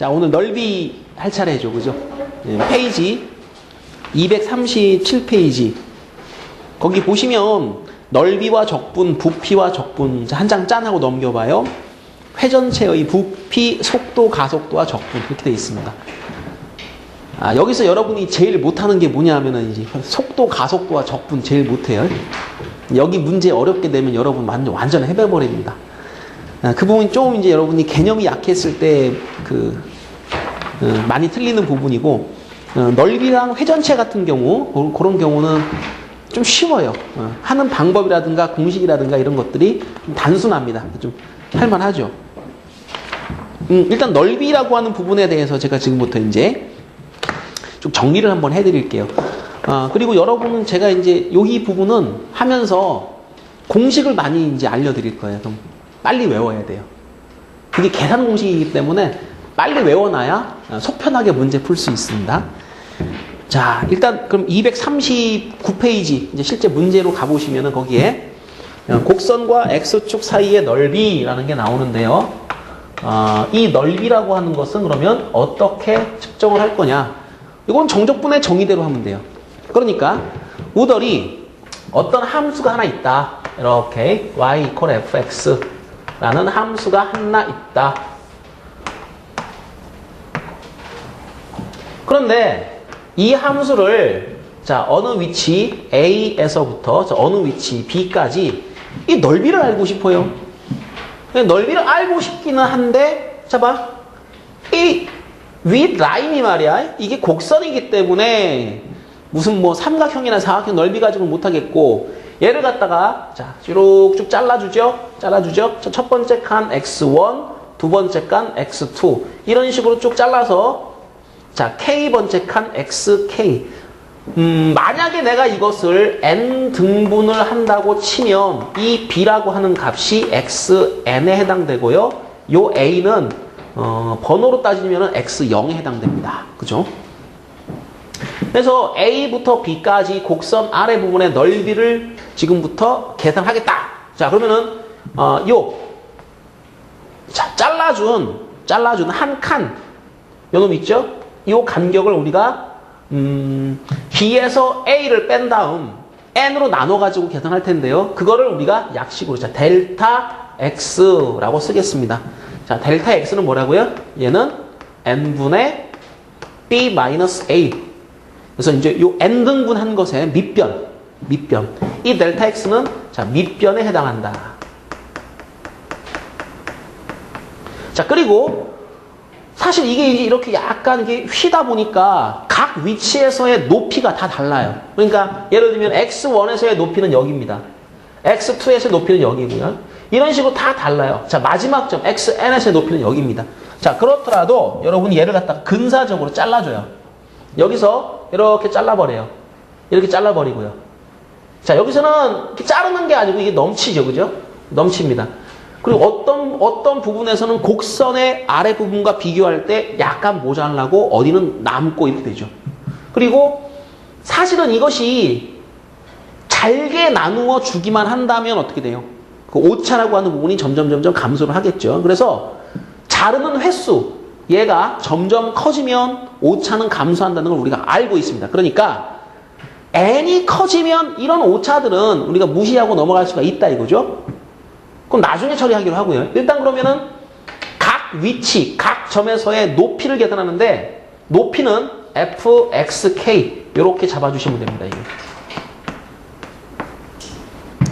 자, 오늘 넓이 할 차례죠. 그죠? 페이지 237페이지. 거기 보시면 넓이와 적분, 부피와 적분 한 장 짠 하고 넘겨봐요. 회전체의 부피, 속도, 가속도와 적분 이렇게 되어 있습니다. 여기서 여러분이 제일 못하는 게 뭐냐 하면은 이제 속도, 가속도와 적분 제일 못해요. 여기 문제 어렵게 되면 여러분 완전 해배버립니다. 그 부분이 좀 이제 여러분이 개념이 약했을 때 많이 틀리는 부분이고, 넓이랑 회전체 같은 경우, 그런 경우는 좀 쉬워요. 하는 방법이라든가 공식이라든가 이런 것들이 좀 단순합니다. 좀 할만하죠. 일단 넓이라고 하는 부분에 대해서 제가 지금부터 이제 좀 정리를 한번 해드릴게요. 그리고 여러분은 제가 이제 여기 부분은 하면서 공식을 많이 이제 알려드릴 거예요. 그럼 빨리 외워야 돼요. 그게 계산 공식이기 때문에 빨리 외워놔야 속 편하게 문제 풀 수 있습니다. 자, 일단 그럼 239페이지 이제 실제 문제로 가보시면은 거기에 곡선과 X축 사이의 넓이라는 게 나오는데요. 이 넓이라고 하는 것은 그러면 어떻게 측정을 할 거냐? 이건 정적분의 정의대로 하면 돼요. 그러니까 우덜이 어떤 함수가 하나 있다. 이렇게 y equal fx 라는 함수가 하나 있다. 그런데 이 함수를 자 어느 위치 A에서부터 어느 위치 B까지 이 넓이를 알고 싶어요. 넓이를 알고 싶기는 한데 자 봐. 이 윗 라인이 말이야. 이게 곡선이기 때문에 무슨 뭐 삼각형이나 사각형 넓이 가지고는 못하겠고 얘를 갖다가 자 쭉쭉 잘라주죠. 첫 번째 칸 x1, 두 번째 칸 x2 이런 식으로 쭉 잘라서 자 k번째 칸 xk 만약에 내가 이것을 n 등분을 한다고 치면 이 b라고 하는 값이 xn에 해당되고요. 요 a는 번호로 따지면 x0에 해당됩니다. 그죠? 그래서 A부터 B까지 곡선 아래 부분의 넓이를 지금부터 계산하겠다. 자, 그러면은, 자, 잘라준 한 칸, 요 놈 있죠? 요 간격을 우리가, B에서 A를 뺀 다음, N으로 나눠가지고 계산할 텐데요. 그거를 우리가 약식으로, 자, 델타 X라고 쓰겠습니다. 자, 델타 X는 뭐라고요? 얘는 N분의 B-A. 그래서 이제 요 N등분 한 것의 밑변. 이 델타 X는 자, 밑변에 해당한다. 자, 그리고 사실 이게 이제 이렇게 약간 이게 휘다 보니까 각 위치에서의 높이가 다 달라요. 그러니까 예를 들면 X1에서의 높이는 여기입니다. X2에서의 높이는 여기고요. 이런 식으로 다 달라요. 자, 마지막 점 XN에서의 높이는 여기입니다. 자, 그렇더라도 여러분이 얘를 갖다 근사적으로 잘라줘요. 여기서 이렇게 잘라버려요. 이렇게 잘라버리고요. 자, 여기서는 이렇게 자르는 게 아니고 이게 넘치죠. 그죠? 넘칩니다. 그리고 어떤 부분에서는 곡선의 아래 부분과 비교할 때 약간 모자라고 어디는 남고 이렇게 되죠. 그리고 사실은 이것이 잘게 나누어 주기만 한다면 어떻게 돼요? 그 오차라고 하는 부분이 점점 감소를 하겠죠. 그래서 자르는 횟수, 얘가 점점 커지면 오차는 감소한다는 걸 우리가 알고 있습니다. 그러니까 n이 커지면 이런 오차들은 우리가 무시하고 넘어갈 수가 있다 이거죠. 그럼 나중에 처리하기로 하고요. 일단 그러면은 각 위치, 각 점에서의 높이를 계산하는데 높이는 fxk 이렇게 잡아주시면 됩니다. 이게.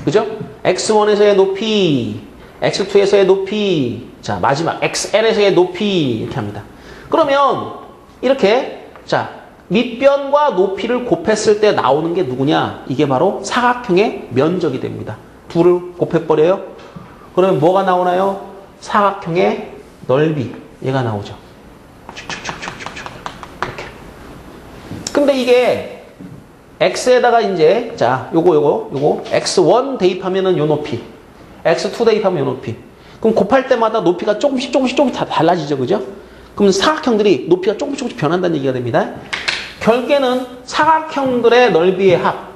그죠? x1에서의 높이, x2에서의 높이, 자 마지막 xn에서의 높이 이렇게 합니다. 그러면 이렇게 자 밑변과 높이를 곱했을 때 나오는 게 누구냐? 이게 바로 사각형의 면적이 됩니다. 둘을 곱해버려요. 그러면 뭐가 나오나요? 사각형의 넓이 얘가 나오죠. 축축축축축축 이렇게. 근데 이게 x에다가 이제 자 요거 x1 대입하면은 요 높이, x2 대입하면 요 높이. 그럼 곱할 때마다 높이가 조금씩 다 달라지죠, 그죠? 그럼 사각형들이 높이가 조금씩 변한다는 얘기가 됩니다. 결국에는 사각형들의 넓이의 합,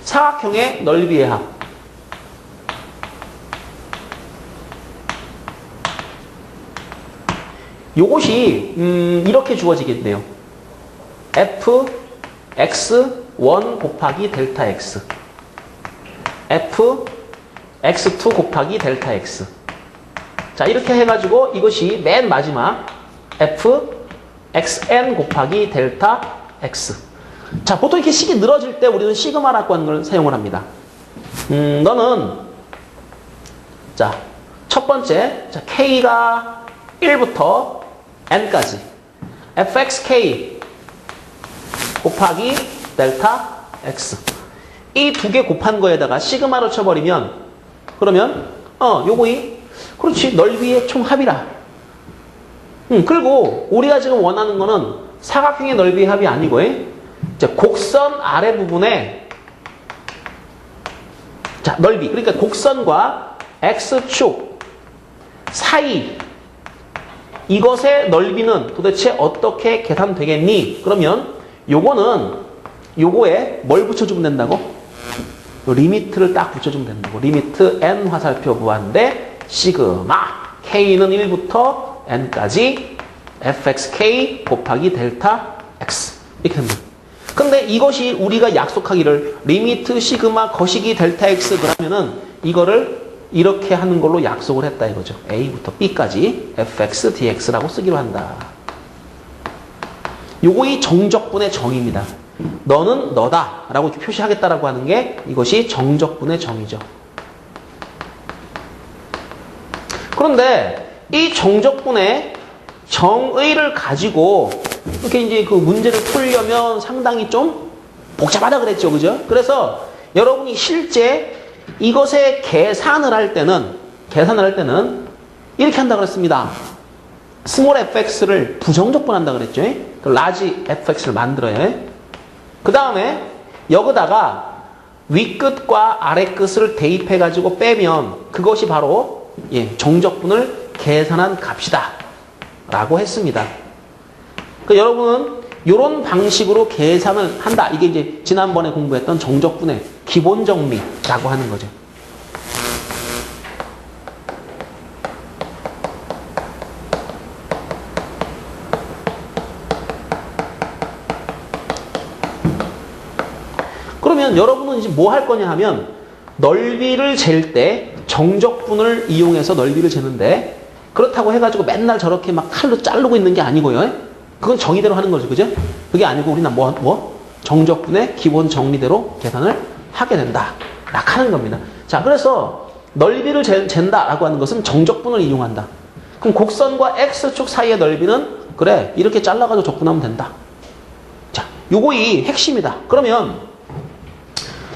사각형의 넓이의 합. 요것이 이렇게 주어지겠네요. f x1 곱하기 델타 x f x2 곱하기 델타 x. 자, 이렇게 해가지고 이것이 맨 마지막 f xn 곱하기 델타 x. 자, 보통 이렇게 식이 늘어질 때 우리는 시그마라고 하는 걸 사용을 합니다. 너는 자, 첫 번째, 자, k가 1부터 n까지 fxk 곱하기 델타 x. 이 두 개 곱한 거에다가 시그마로 쳐버리면, 그러면 요거이 그렇지, 넓이의 총합이라. 그리고 우리가 지금 원하는 거는 사각형의 넓이의 합이 아니고, 자, 곡선 아래 부분에, 자, 넓이, 그러니까 곡선과 x축 사이, 이것의 넓이는 도대체 어떻게 계산되겠니? 그러면 요거는 요거에 뭘 붙여주면 된다고? 리미트를 딱 붙여주면 된다고. 리미트 n 화살표 무한대 시그마 k는 1부터 n까지 fxk 곱하기 델타 x 이렇게 됩니다. 근데 이것이 우리가 약속하기를 리미트 시그마 거시기 델타 x 그러면은 이거를 이렇게 하는 걸로 약속을 했다 이거죠. a부터 b까지 fx dx라고 쓰기로 한다. 요거이 정적분의 정의입니다. 너는 너다 라고 이렇게 표시하겠다라고 하는 게 이것이 정적분의 정의죠. 그런데 이 정적분의 정의를 가지고 이렇게 이제 그 문제를 풀려면 상당히 좀 복잡하다 그랬죠. 그죠? 그래서 여러분이 실제 이것의 계산을 할 때는 이렇게 한다 그랬습니다. 스몰 fx를 부정적분한다 그랬죠. 라지 fx를 만들어요. 그 다음에 여기다가 윗끝과 아래끝을 대입해가지고 빼면 그것이 바로 정적분을 계산한 값이다 라고 했습니다. 그러니까 여러분은 이런 방식으로 계산을 한다. 이게 이제 지난번에 공부했던 정적분의 기본 정리라고 하는 거죠. 그러면 여러분은 이제 뭐 할 거냐 하면 넓이를 잴 때 정적분을 이용해서 넓이를 재는데 그렇다고 해가지고 맨날 저렇게 막 칼로 자르고 있는 게 아니고요. 그건 정의대로 하는 거죠. 그죠? 그게 아니고 우리는 정적분의 기본 정리대로 계산을 하게 된다. 락 하는 겁니다. 자, 그래서 넓이를 잰다라고 하는 것은 정적분을 이용한다. 그럼 곡선과 x축 사이의 넓이는 그래, 이렇게 잘라가지고 적분하면 된다. 자, 요거이 핵심이다. 그러면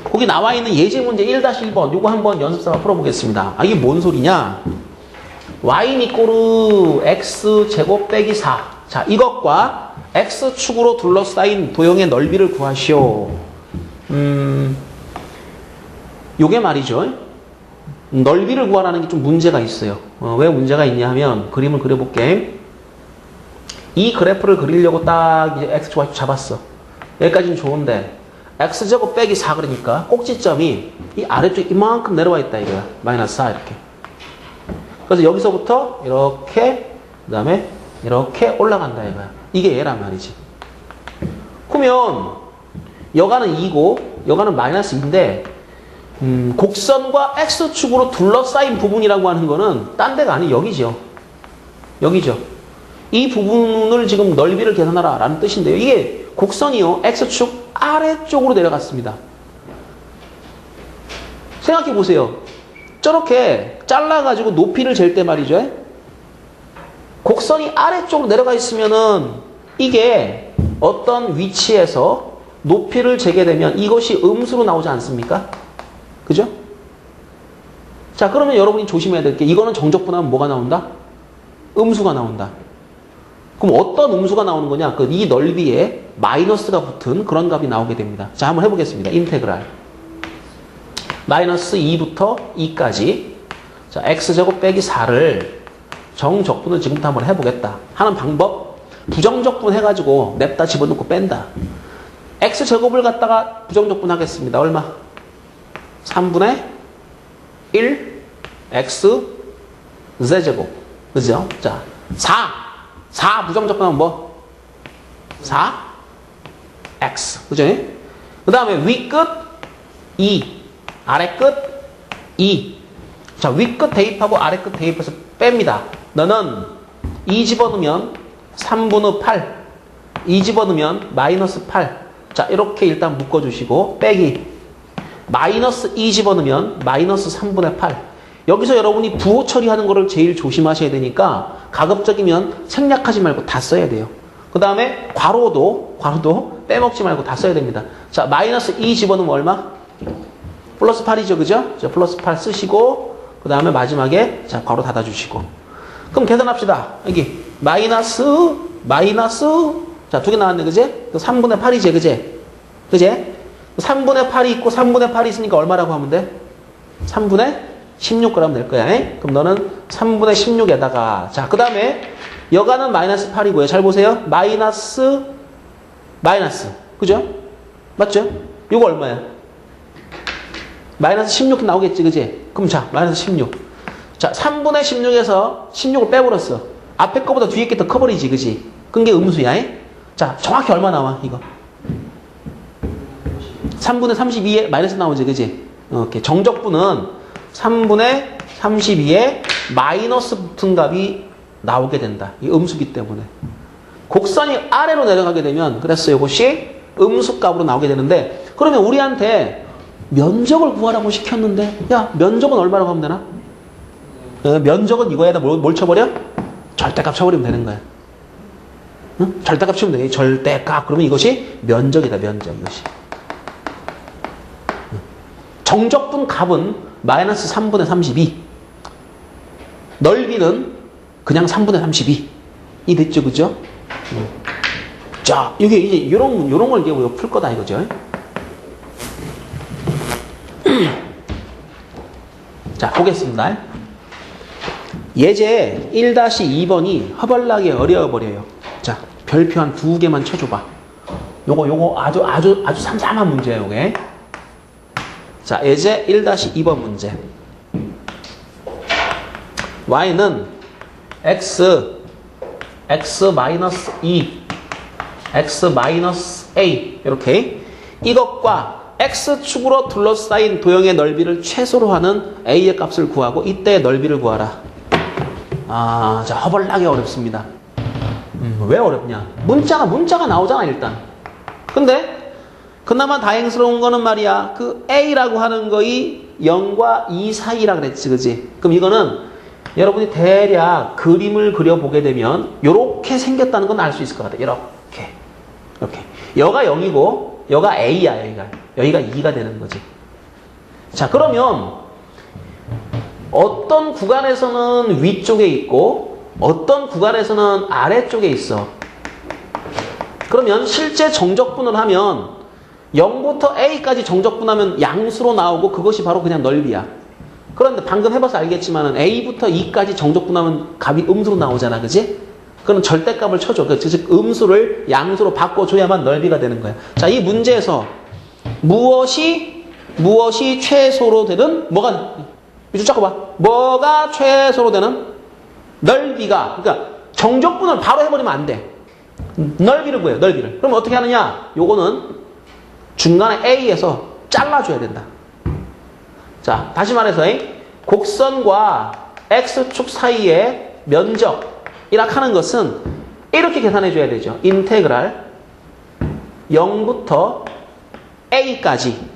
거기 나와 있는 예제 문제 1-1번 요거 한번 연습삼아 풀어보겠습니다. 이게 뭔 소리냐? y는 이꼬르 x제곱 빼기 4. 자, 이것과 x축으로 둘러싸인 도형의 넓이를 구하시오. 요게 말이죠. 넓이를 구하라는 게 좀 문제가 있어요. 왜 문제가 있냐 하면 그림을 그려볼게. 이 그래프를 그리려고 딱 이제 x축, y축 잡았어. 여기까지는 좋은데 x제곱 빼기 4 그러니까 꼭지점이 이 아래쪽 이만큼 내려와 있다 이거야. 마이너스 4 이렇게. 그래서 여기서부터 이렇게 그 다음에 이렇게 올라간다 이거야. 이게 얘란 말이지. 그러면 여가는 2고 여가는 마이너스 2인데 곡선과 x축으로 둘러싸인 부분이라고 하는 거는 딴 데가 아니고 여기죠. 여기죠. 이 부분을 지금 넓이를 계산하라 라는 뜻인데요. 이게 곡선이요. x축 아래쪽으로 내려갔습니다. 생각해 보세요. 저렇게 잘라가지고 높이를 잴 때 말이죠. 곡선이 아래쪽으로 내려가 있으면은 이게 어떤 위치에서 높이를 재게 되면 이것이 음수로 나오지 않습니까? 그죠? 자, 그러면 여러분이 조심해야 될 게 이거는 정적분하면 뭐가 나온다? 음수가 나온다. 그럼 어떤 음수가 나오는 거냐? 이 넓이에 마이너스가 붙은 그런 값이 나오게 됩니다. 자, 한번 해보겠습니다. 인테그랄. 마이너스 2부터 2까지. 자, x제곱 빼기 4를 정적분을 지금부터 한번 해보겠다. 하는 방법. 부정적분 해가지고 냅다 집어넣고 뺀다. x제곱을 갖다가 부정적분 하겠습니다. 얼마? 3분의 1 x z제곱. 그죠? 자, 4. 4 부정 적분하면 뭐? 4x. 그죠? 그 다음에 위 끝 2, 아래 끝 2. 자, 위 끝 대입하고 아래 끝 대입해서 뺍니다. 너는 2 집어넣으면 3분의 8. 2 집어넣으면 마이너스 8. 자, 이렇게 일단 묶어주시고 빼기. 마이너스 2 집어넣으면 마이너스 3분의 8. 여기서 여러분이 부호 처리하는 거를 제일 조심하셔야 되니까 가급적이면 생략하지 말고 다 써야 돼요. 그 다음에 괄호도 빼먹지 말고 다 써야 됩니다. 자, 마이너스 2 집어넣으면 얼마? 플러스 8이죠. 그죠? 자, 플러스 8 쓰시고 그 다음에 마지막에 자, 괄호 닫아주시고. 그럼 계산합시다. 여기 마이너스 자, 2개 나왔네. 그제? 3분의 8이지. 그제? 3분의 8이 있고 3분의 8이 있으니까 얼마라고 하면 돼? 3분의 16g 될 거야. 그럼 너는 3분의 16에다가 자, 그 다음에 여가는 마이너스 8이고요. 잘 보세요. 마이너스 그죠? 맞죠? 이거 얼마야? 마이너스 16 나오겠지. 그지? 그럼 자, 마이너스 16. 자, 3분의 16에서 16을 빼버렸어. 앞에 거보다 뒤에 게 더 커버리지. 그지? 그게 음수야. 자, 정확히 얼마 나와? 이거 3분의 32에 마이너스 나오지. 그지? 이렇게 정적분은 3분의 32에 마이너스 붙은 값이 나오게 된다. 이 음수기 때문에. 곡선이 아래로 내려가게 되면 그래서 이것이 음수값으로 나오게 되는데 그러면 우리한테 면적을 구하라고 시켰는데 야, 면적은 얼마라고 하면 되나? 면적은 이거에다 뭘 쳐버려? 절대값 쳐버리면 되는 거야. 응? 절대값 치면 돼. 절대값. 그러면 이것이 면적이다. 면적. 이것이. 정적분 값은 마이너스 3분의 32. 넓이는 그냥 3분의 32. 이 됐죠, 그죠? 자, 이게 이제 요런 걸 이제 풀 거다 이거죠. 자, 보겠습니다. 예제 1-2번이 허벌나게 어려워버려요. 자, 별표 한 2개만 쳐줘봐. 요거 아주 삼삼한 문제예요, 요게. 자, 예제 1-2번 문제. y는 x 마이너스 2, x 마이너스 a 이렇게 이것과 x축으로 둘러싸인 도형의 넓이를 최소로 하는 a의 값을 구하고 이때의 넓이를 구하라. 아, 자, 허벌나게 어렵습니다. 왜 어렵냐? 문자가 나오잖아, 일단. 근데 그나마 다행스러운 거는 말이야. 그 a라고 하는 거이 0과 2 사이라 그랬지, 그지? 그럼 이거는 여러분이 대략 그림을 그려보게 되면 이렇게 생겼다는 건 알 수 있을 것 같아요. 이렇게. 여가 0이고 여가 a야. 여기가 2가 되는 거지. 자, 그러면 어떤 구간에서는 위쪽에 있고 어떤 구간에서는 아래쪽에 있어. 그러면 실제 정적분을 하면 0부터 a까지 정적분하면 양수로 나오고 그것이 바로 그냥 넓이야. 그런데 방금 해봐서 알겠지만 a부터 2까지 정적분하면 값이 음수로 나오잖아. 그지? 그럼 절대값을 쳐줘. 즉 음수를 양수로 바꿔줘야만 넓이가 되는 거야. 자, 이 문제에서 무엇이 최소로 되는 이쪽 잡고 봐. 뭐가 최소로 되는 넓이가, 그러니까 정적분을 바로 해버리면 안 돼. 넓이를 구해요. 넓이를. 그럼 어떻게 하느냐? 요거는 중간에 a에서 잘라줘야 된다. 자, 다시 말해서 곡선과 x축 사이의 면적이라 하는 것은 이렇게 계산해 줘야 되죠. 인테그랄 0부터 a까지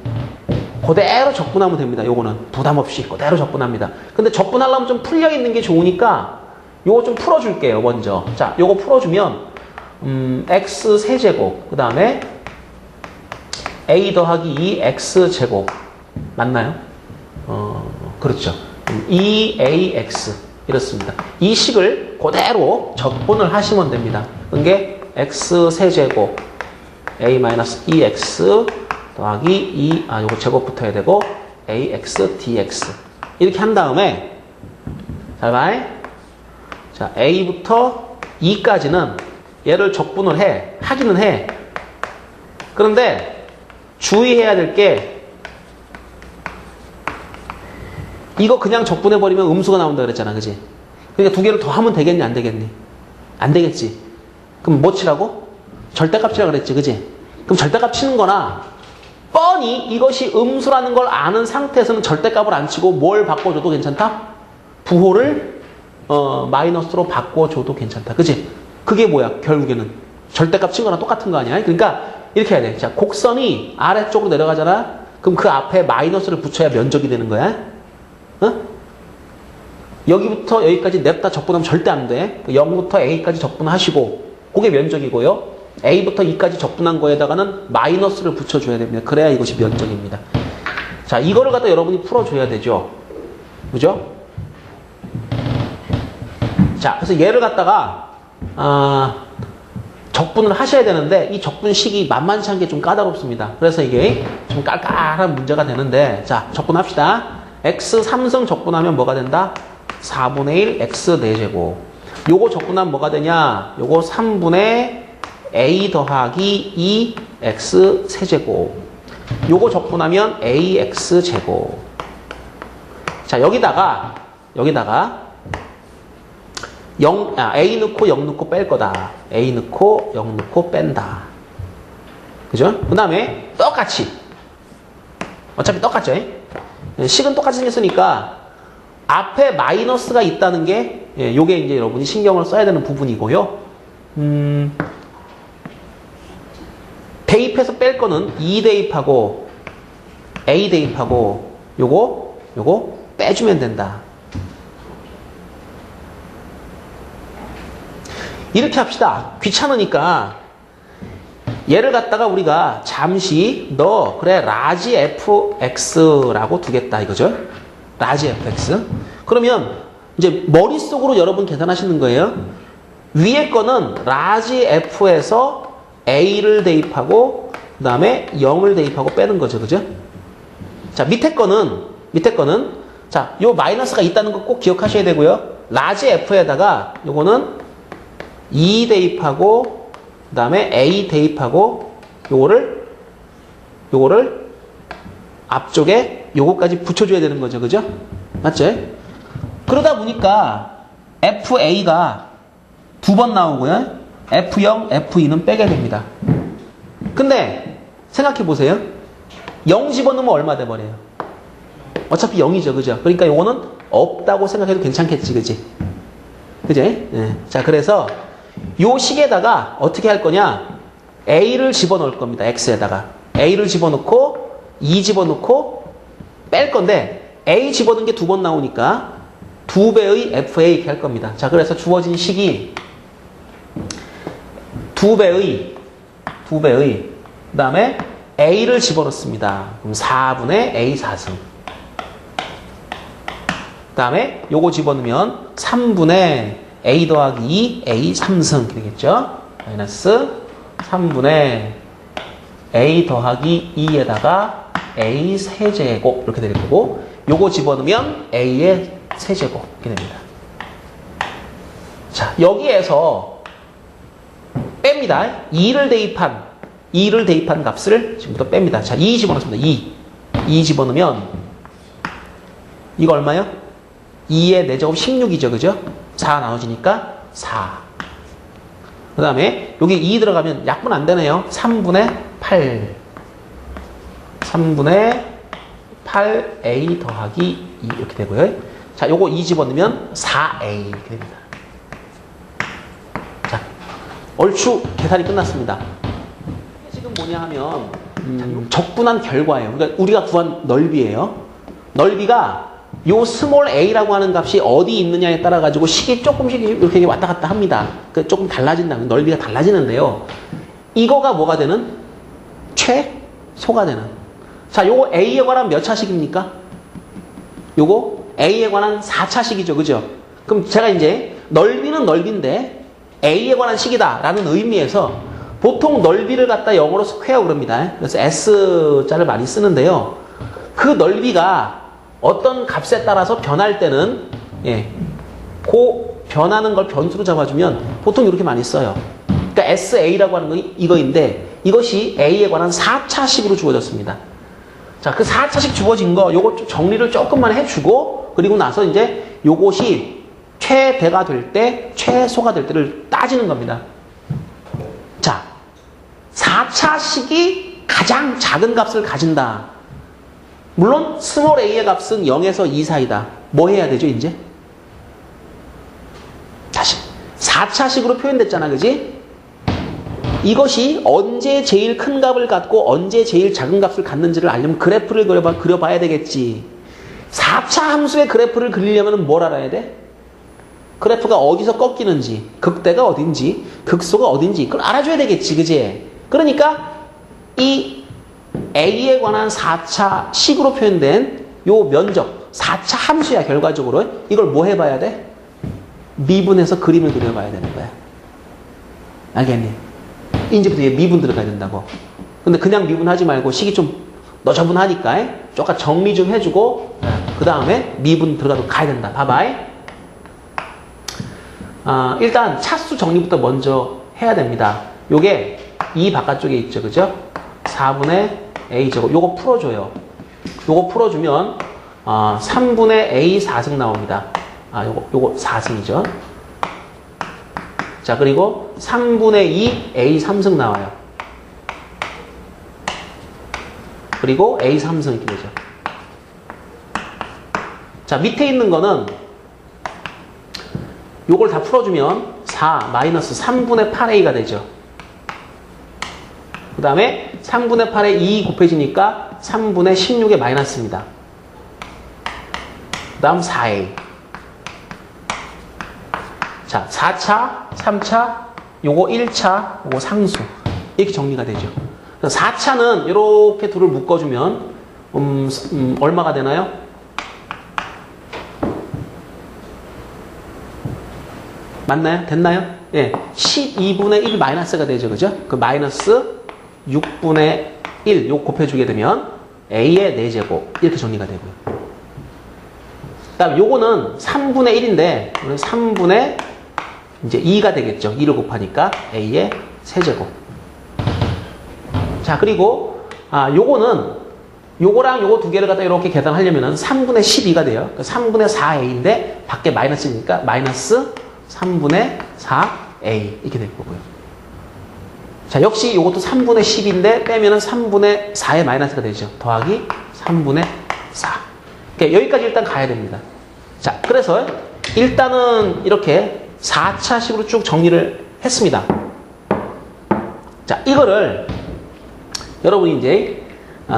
그대로 적분하면 됩니다. 요거는 부담 없이 그대로 적분합니다. 근데 적분하려면 좀 풀려 있는 게 좋으니까 요거 좀 풀어줄게요. 먼저. 자, 요거 풀어주면 x 세제곱 그 다음에 a 더하기 2 x 제곱 맞나요? 그렇죠. 2ax 이렇습니다. 이 식을 그대로 적분을 하시면 됩니다. 그게 x 세제곱 a-2x 더하기 2, 요거 제곱부터 해야 되고 ax dx 이렇게 한 다음에 잘 봐. 자, a부터 2까지는 얘를 적분을 하기는 해. 그런데 주의해야 될 게 이거 그냥 적분해버리면 음수가 나온다 그랬잖아. 그지? 그러니까 두 개를 더 하면 되겠니? 안 되겠니? 안 되겠지. 그럼 뭐 치라고? 절대값 치라고 그랬지, 그지? 그럼 절대값 치는 거나 뻔히 이것이 음수라는 걸 아는 상태에서는 절대값을 안 치고 뭘 바꿔줘도 괜찮다? 부호를 마이너스로 바꿔줘도 괜찮다. 그지? 그게 뭐야? 결국에는 절대값 친 거랑 똑같은 거 아니야? 그러니까 이렇게 해야 돼. 자, 곡선이 아래쪽으로 내려가잖아? 그럼 그 앞에 마이너스를 붙여야 면적이 되는 거야. 어? 여기부터 여기까지 냅다 적분하면 절대 안 돼. 0부터 A까지 적분하시고 그게 면적이고요. A부터 E까지 적분한 거에다가는 마이너스를 붙여줘야 됩니다. 그래야 이것이 면적입니다. 자, 이거를 갖다 여러분이 풀어줘야 되죠. 그죠? 자, 그래서 얘를 갖다가 적분을 하셔야 되는데 이 적분식이 만만치 않게 좀 까다롭습니다. 그래서 이게 좀 깔깔한 문제가 되는데 자, 적분합시다. x 3승 적분하면 뭐가 된다? 4분의 1 x 4제곱. 요거 적분하면 뭐가 되냐? 요거 3분의 a 더하기 2 x 세제곱. 요거 적분하면 ax 제곱. 자, 여기다가 a 넣고 0 넣고 뺄 거다. a 넣고 0 넣고 뺀다. 그죠? 그 다음에 똑같이 어차피 똑같죠? 식은 똑같이 생겼으니까 앞에 마이너스가 있다는 게 요게 이제 여러분이 신경을 써야 되는 부분이고요. 대입해서 뺄 거는 2 대입하고 a 대입하고 요거 빼주면 된다. 이렇게 합시다. 귀찮으니까 얘를 갖다가 우리가 잠시 그래 라지 fx라고 두겠다 이거죠. 라지 fx. 그러면 이제 머릿속으로 여러분 계산하시는 거예요. 위에 거는 라지 f에서 a를 대입하고 그 다음에 0을 대입하고 빼는 거죠. 그죠? 자, 밑에 거는 자, 요 마이너스가 있다는 거 꼭 기억하셔야 되고요. 라지 f에다가 요거는 2 대입하고 그 다음에 a 대입하고 요거를 앞쪽에 요거까지 붙여줘야 되는 거죠. 그죠? 맞죠? 그러다 보니까 fa가 2번 나오고요. f0, f2는 빼게 됩니다. 근데 생각해 보세요. 0 집어넣으면 얼마 돼버려요? 어차피 0이죠. 그죠? 그러니까 요거는 없다고 생각해도 괜찮겠지. 그지? 그지? 네. 자, 그래서 요 식에다가 어떻게 할 거냐? a를 집어넣을 겁니다. x에다가. a를 집어넣고 2 집어넣고 뺄 건데 a 집어넣은 게 2번 나오니까 2배의 fa 이렇게 할 겁니다. 자, 그래서 주어진 식이 2배의 그 다음에 a를 집어넣습니다. 그럼 4분의 a 4승. 그 다음에 요거 집어넣으면 3분의 a 더하기 2 a 3승 되겠죠. 마이너스 3분의 a 더하기 2에다가 a 세제곱 이렇게 될 거고 요거 집어넣으면 a의 세제곱 이렇게 됩니다. 자, 여기에서 뺍니다. 2를 대입한 값을 지금부터 뺍니다. 자, 2 집어넣습니다. 2 집어넣으면 이거 얼마요? 2의 4제곱 16이죠. 그죠? 4 나눠지니까 4. 그 다음에 여기 2 들어가면 약분 안 되네요. 3분의 8. 3분의 8a 더하기 2 이렇게 되고요. 자, 요거 2 집어넣으면 4a 이렇게 됩니다. 자, 얼추 계산이 끝났습니다. 지금 뭐냐 하면 적분한 결과예요. 그러니까 우리가 구한 넓이에요. 넓이가 요 스몰 a라고 하는 값이 어디 있느냐에 따라 가지고 식이 조금씩 이렇게 왔다 갔다 합니다. 그 조금 달라진다. 넓이가 달라지는데요. 이거가 뭐가 되는? 최소가 되는. 자, 요거 a에 관한 몇 차식입니까? 요거 a에 관한 4차식이죠. 그죠? 그럼 제가 이제 넓이는 넓이인데 a에 관한 식이다 라는 의미에서 보통 넓이를 갖다 영어로 스퀘어 그럽니다. 그래서 S자를 많이 쓰는데요. 그 넓이가 어떤 값에 따라서 변할 때는 그 변하는 걸 변수로 잡아주면 보통 이렇게 많이 써요. 그러니까 SA라고 하는 건 이거인데 이것이 A에 관한 4차식으로 주어졌습니다. 자, 그 4차식 주어진 거 요거 좀 정리를 조금만 해주고 그리고 나서 이제 요것이 최대가 될 때, 최소가 될 때를 따지는 겁니다. 자, 4차식이 가장 작은 값을 가진다. 물론 스몰 a의 값은 0에서 2 사이다. 뭐 해야 되죠, 이제? 다시 4차식으로 표현됐잖아, 그지? 이것이 언제 제일 큰 값을 갖고 언제 제일 작은 값을 갖는지를 알려면 그래프를 그려봐야 되겠지. 4차 함수의 그래프를 그리려면 뭘 알아야 돼? 그래프가 어디서 꺾이는지, 극대가 어딘지, 극소가 어딘지 그걸 알아줘야 되겠지, 그지? 그러니까 이 A에 관한 4차 식으로 표현된 요 면적, 4차 함수야, 결과적으로. 이걸 뭐 해봐야 돼? 미분해서 그림을 그려봐야 되는 거야. 알겠니? 이제부터 얘 미분 들어가야 된다고. 근데 그냥 미분하지 말고 식이 좀 너저분하니까 조금 정리 좀 해주고 그 다음에 미분 들어가도 가야 된다. 봐봐. 일단 차수 정리부터 먼저 해야 됩니다. 요게 2 바깥쪽에 있죠, 그죠? 4분의 a제곱. 요거 풀어줘요. 요거 풀어주면 3분의 a 4승 나옵니다. 요거 4승이죠. 자, 그리고 3분의 2 a 3승 나와요. 그리고 a 3승 이렇게 되죠. 자, 밑에 있는 거는 요걸 다 풀어주면 4 마이너스 3분의 8a가 되죠. 그 다음에 3분의 8에 2 곱해지니까 3분의 16의 마이너스입니다. 그 다음 4a. 자, 4차, 3차, 요거 1차, 요거 상수. 이렇게 정리가 되죠. 4차는 이렇게 둘을 묶어주면 얼마가 되나요? 맞나요? 됐나요? 예, 12분의 1 마이너스가 되죠. 그죠? 그 마이너스 6분의 1 요 곱해주게 되면 a의 4제곱 이렇게 정리가 되고요. 그 다음 요거는 3분의 1인데 3분의 이제 2가 되겠죠. 2를 곱하니까 a의 세제곱. 자, 그리고 요거는 요거랑 요거 두 개를 갖다 이렇게 계산하려면은 3분의 12가 돼요. 3분의 4a인데 밖에 마이너스니까 마이너스 3분의 4a 이렇게 될 거고요. 자, 역시 요것도 3분의 10인데 빼면은 3분의 4의 마이너스가 되죠. 더하기 3분의 4. 그러니까 여기까지 일단 가야 됩니다. 자, 그래서 일단은 이렇게 4차식으로 쭉 정리를 했습니다. 자, 이거를 여러분이 이제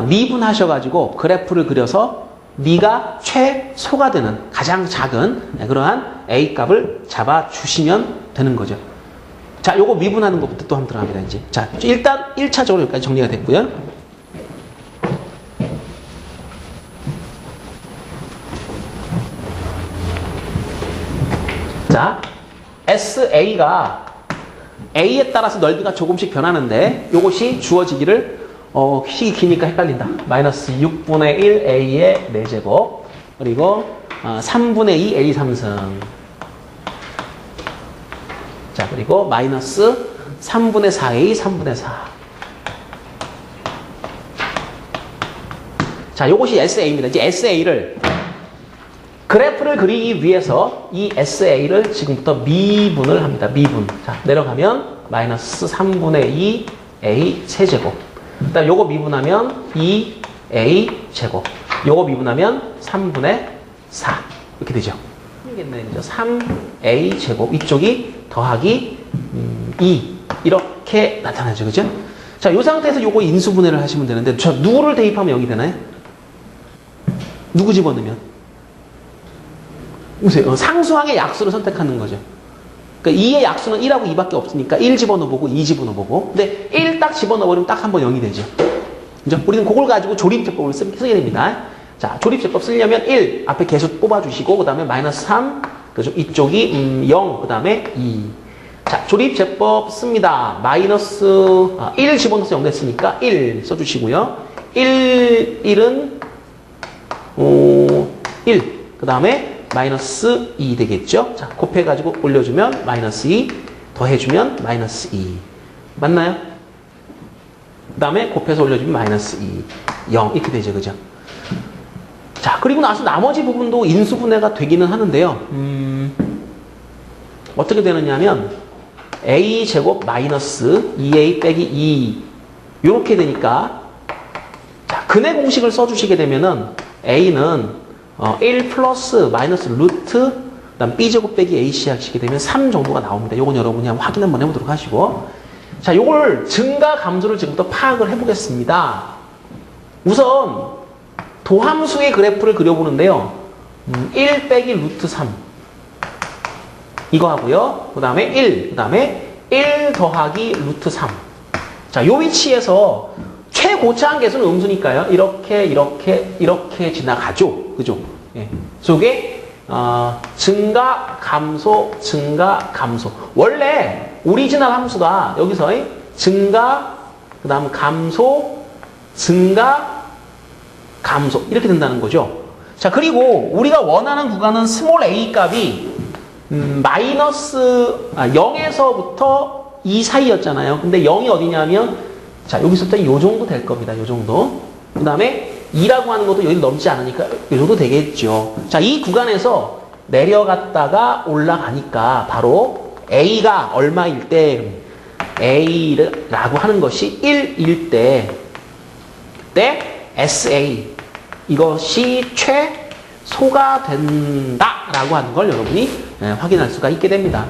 미분하셔가지고 그래프를 그려서 미가 최소가 되는 가장 작은 그러한 A값을 잡아주시면 되는 거죠. 자, 요거 미분하는 것부터 또 한번 들어갑니다, 이제. 자, 일단 1차적으로 여기까지 정리가 됐고요. 자, SA가 A에 따라서 넓이가 조금씩 변하는데 요것이 주어지기를 식이 기니까 헷갈린다. 마이너스 6분의 1 A의 4제곱 그리고 3분의 2 A 3승. 자, 그리고 마이너스 3분의 4 A 3분의 4. 자, 요것이 SA입니다. 이제 SA를 그래프를 그리기 위해서 이 SA를 지금부터 미분을 합니다. 미분. 자, 내려가면 마이너스 3분의 2 A 세제곱. 그 다음 요거 미분하면 2A 제곱. 요거 미분하면 3분의 4. 이렇게 되죠. 3A 제곱. 이쪽이 더하기 2. 이렇게 나타나죠. 그죠? 자, 요 상태에서 요거 인수분해를 하시면 되는데, 저 누구를 대입하면 0이 되나요? 누구 집어넣으면? 보세요. 상수항의 약수를 선택하는 거죠. 그러니까 2의 약수는 1하고 2밖에 없으니까 1 집어넣어보고 2 집어넣어보고. 근데 1 딱 집어넣어버리면 딱 한 번 0이 되죠. 그죠? 우리는 그걸 가지고 조립제법을 쓰게 됩니다. 자, 조립제법 쓰려면 1 앞에 개수 뽑아주시고 그 다음에 마이너스 3 그죠? 이쪽이 0 그 다음에 2. 자, 조립제법 씁니다. 마이너스 1 집어넣어서 0 됐으니까 1 써주시고요. 1은 1 그 다음에 마이너스 2 되겠죠? 자, 곱해가지고 올려주면 마이너스 2, 더해주면 마이너스 2. 맞나요? 그 다음에 곱해서 올려주면 마이너스 2, 0. 이렇게 되죠, 그죠? 자, 그리고 나서 나머지 부분도 인수분해가 되기는 하는데요. 어떻게 되느냐 하면 a제곱 마이너스 2a 빼기 2 이렇게 되니까 자, 근의 공식을 써주시게 되면은 a는 1 플러스 마이너스 루트 그다음 b제곱 빼기 ac 하시게 되면 3 정도가 나옵니다. 요건 여러분이 한번 확인 한번 해보도록 하시고 자, 요걸 증가 감소를 지금부터 파악을 해보겠습니다. 우선 도함수의 그래프를 그려보는데요. 1 빼기 루트 3 이거 하고요. 그 다음에 1, 그 다음에 1 더하기 루트 3. 자, 요 위치에서 최고차한 개수는 음수니까요. 이렇게 지나가죠. 그죠? 예. 속에 증가, 감소, 증가, 감소. 원래 오리지널 함수가 여기서 증가, 그 다음 감소, 증가, 감소 이렇게 된다는 거죠. 자, 그리고 우리가 원하는 구간은 스몰 a 값이 마이너스 0에서부터 2 사이였잖아요. 근데 0이 어디냐면 자, 여기서부터 요 정도 될 겁니다. 요 정도. 그 다음에 2라고 하는 것도 여기를 넘지 않으니까 요 정도 되겠죠. 자, 이 구간에서 내려갔다가 올라가니까 바로 A가 얼마일 때 A라고 하는 것이 1일 때 그때 SA 이것이 최소가 된다라고 하는 걸 여러분이 확인할 수가 있게 됩니다.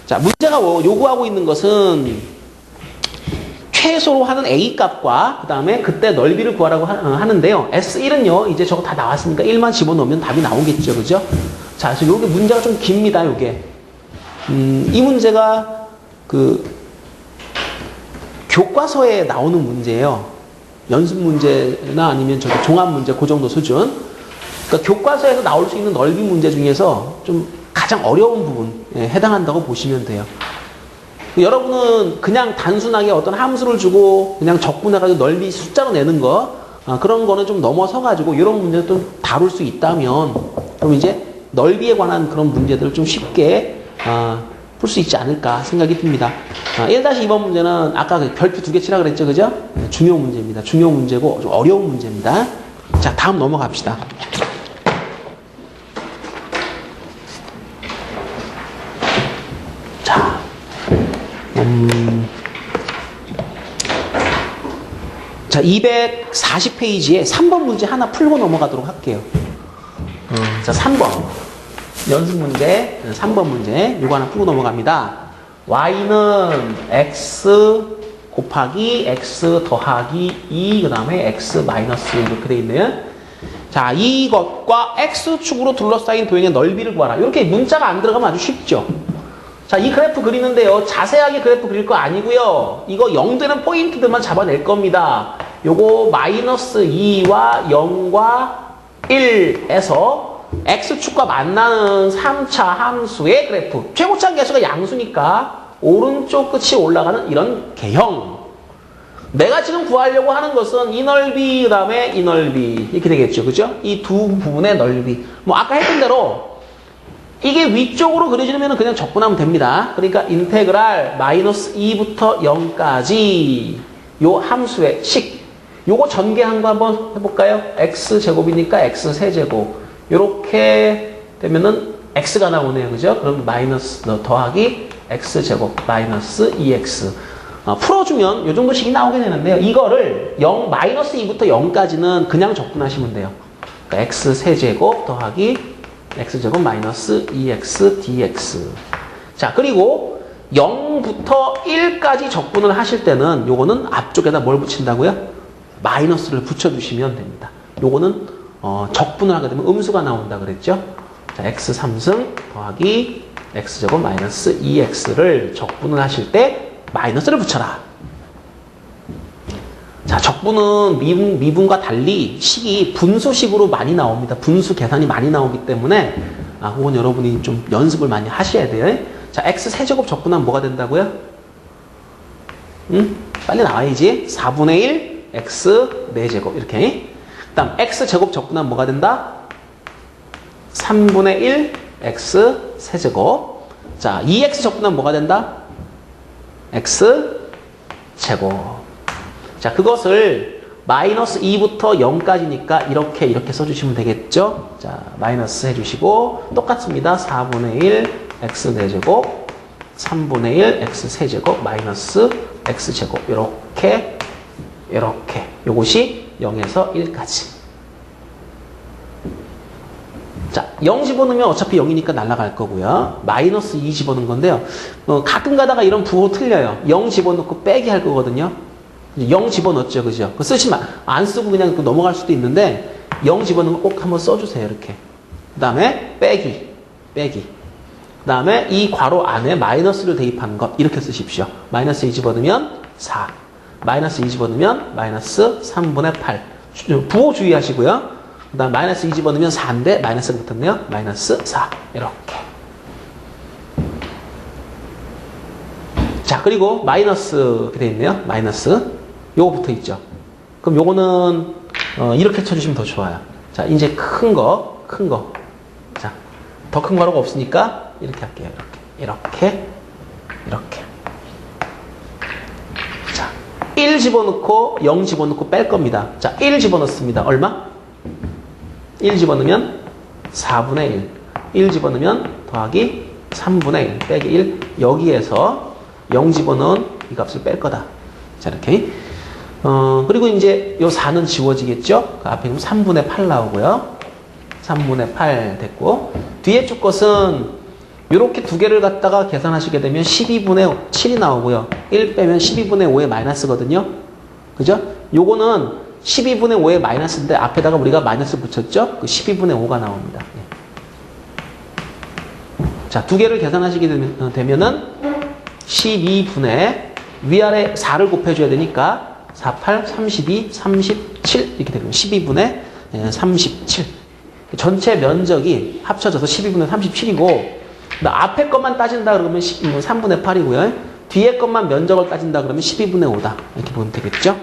자, 문제가 요구하고 있는 것은 최소로 하는 A 값과 그 다음에 그때 넓이를 구하라고 하는데요. S1은요, 이제 저거 다 나왔으니까 1만 집어넣으면 답이 나오겠죠. 그죠? 자, 그래서 요게 문제가 좀 깁니다, 요게. 이 문제가 교과서에 나오는 문제예요. 연습 문제나 아니면 저기 종합 문제, 그 정도 수준. 그러니까 교과서에서 나올 수 있는 넓이 문제 중에서 좀 가장 어려운 부분에 해당한다고 보시면 돼요. 여러분은 그냥 단순하게 어떤 함수를 주고 그냥 적분해가지고 넓이 숫자로 내는 거 그런 거는 좀 넘어서가지고 이런 문제를 좀 다룰 수 있다면 그럼 이제 넓이에 관한 그런 문제들을 좀 쉽게 풀 수 있지 않을까 생각이 듭니다. 1-2번 문제는 아까 별표 2개 치라 그랬죠, 그죠? 중요 문제입니다. 중요 문제고 좀 어려운 문제입니다. 자, 다음 넘어갑시다. 자, 240페이지에 3번 문제 하나 풀고 넘어가도록 할게요. 자, 3번. 연습 문제, 3번 문제. 이거 하나 풀고 넘어갑니다. y는 x 곱하기 x 더하기 2, 그 다음에 x 마이너스 이렇게 돼 있네요. 자, 이것과 x축으로 둘러싸인 도형의 넓이를 구하라. 이렇게 문자가 안 들어가면 아주 쉽죠. 자, 이 그래프 그리는데요. 자세하게 그래프 그릴 거 아니고요. 이거 0 되는 포인트들만 잡아낼 겁니다. 요거 마이너스 2와 0과 1에서 x축과 만나는 3차 함수의 그래프. 최고차한 개수가 양수니까 오른쪽 끝이 올라가는 이런 개형. 내가 지금 구하려고 하는 것은 이 넓이, 그 다음에 이 넓이. 이렇게 되겠죠. 그죠? 이 두 부분의 넓이. 뭐 아까 했던 대로 이게 위쪽으로 그려지면 그냥 적분하면 됩니다. 그러니까 인테그랄 마이너스 2부터 0까지 요 함수의 식. 요거 전개한 거 한번 해볼까요? x제곱이니까 x세제곱. 요렇게 되면은 x가 나오네요. 그죠? 그럼 마이너스 더하기 x제곱 마이너스 2x. 풀어주면 요 정도씩이 나오게 되는데요. 이거를 마이너스 2부터 0까지는 그냥 적분하시면 돼요. 그러니까 x세제곱 더하기 x제곱 마이너스 2x dx. 자, 그리고 0부터 1까지 적분을 하실 때는 요거는 앞쪽에다 뭘 붙인다고요? 마이너스를 붙여주시면 됩니다. 요거는 적분을 하게 되면 음수가 나온다 그랬죠? 자, x 3승 더하기 x제곱 마이너스 2x를 적분을 하실 때 마이너스를 붙여라. 자, 적분은 미분과 달리 식이 분수식으로 많이 나옵니다. 분수 계산이 많이 나오기 때문에 그건 여러분이 좀 연습을 많이 하셔야 돼요. 자, x세제곱 적분하면 뭐가 된다고요? 빨리 나와야지. 4분의 1 x 4제곱 이렇게. 그 다음 x제곱 적분하면 뭐가 된다? 3분의 1 x 세제곱. 자, 2x 적분하면 뭐가 된다? x 제곱. 자, 그것을 마이너스 2부터 0까지니까 이렇게 써주시면 되겠죠? 자, 마이너스 해주시고 똑같습니다. 4분의 1 x 4제곱 3분의 1 x 세제곱 마이너스 x제곱 이렇게 요것이 0에서 1까지. 자, 0 집어넣으면 어차피 0이니까 날아갈 거고요. 마이너스 2 집어넣은 건데요. 가끔 가다가 이런 부호 틀려요. 0 집어넣고 빼기 할 거거든요. 0 집어넣었죠. 그죠? 그거 쓰시면 안 쓰고 그냥 넘어갈 수도 있는데 0 집어넣은 거 꼭 한번 써주세요. 이렇게. 그 다음에 빼기. 그 다음에 이 괄호 안에 마이너스를 대입하는 것 이렇게 쓰십시오. 마이너스 2 집어넣으면 4. 마이너스 2 집어넣으면 마이너스 3분의 8. 부호 주의하시고요. 그 다음 마이너스 2 집어넣으면 4인데 마이너스가 붙었네요. 마이너스 4 이렇게. 자, 그리고 마이너스 이렇게 되어 있네요. 마이너스 요거 붙어 있죠. 그럼 요거는 이렇게 쳐주시면 더 좋아요. 자, 이제 큰 거. 자, 더 큰 괄호가 없으니까 이렇게 할게요. 이렇게. 자, 1 집어넣고 0 집어넣고 뺄 겁니다. 자, 1 집어넣습니다. 얼마? 1 집어넣으면 4분의 1. 1 집어넣으면 더하기 3분의 1 빼기 1. 여기에서 0 집어넣은 이 값을 뺄 거다. 자, 이렇게. 그리고 이제 요 4는 지워지겠죠? 그 앞에 3분의 8 나오고요. 3분의 8 됐고. 뒤에 쪽 것은 이렇게 두 개를 갖다가 계산하시게 되면 12분의 7이 나오고요. 1 빼면 12분의 5의 마이너스거든요. 그죠? 요거는 12분의 5의 마이너스인데 앞에다가 우리가 마이너스 붙였죠? 그 12분의 5가 나옵니다. 자, 두 개를 계산하시게 되면은 12분의 위아래 4를 곱해줘야 되니까 4, 8, 32, 37 이렇게 되면 12분의 37. 전체 면적이 합쳐져서 12분의 37이고 앞에 것만 따진다 그러면 3분의 8이고요. 뒤에 것만 면적을 따진다 그러면 12분의 5다. 이렇게 보면 되겠죠?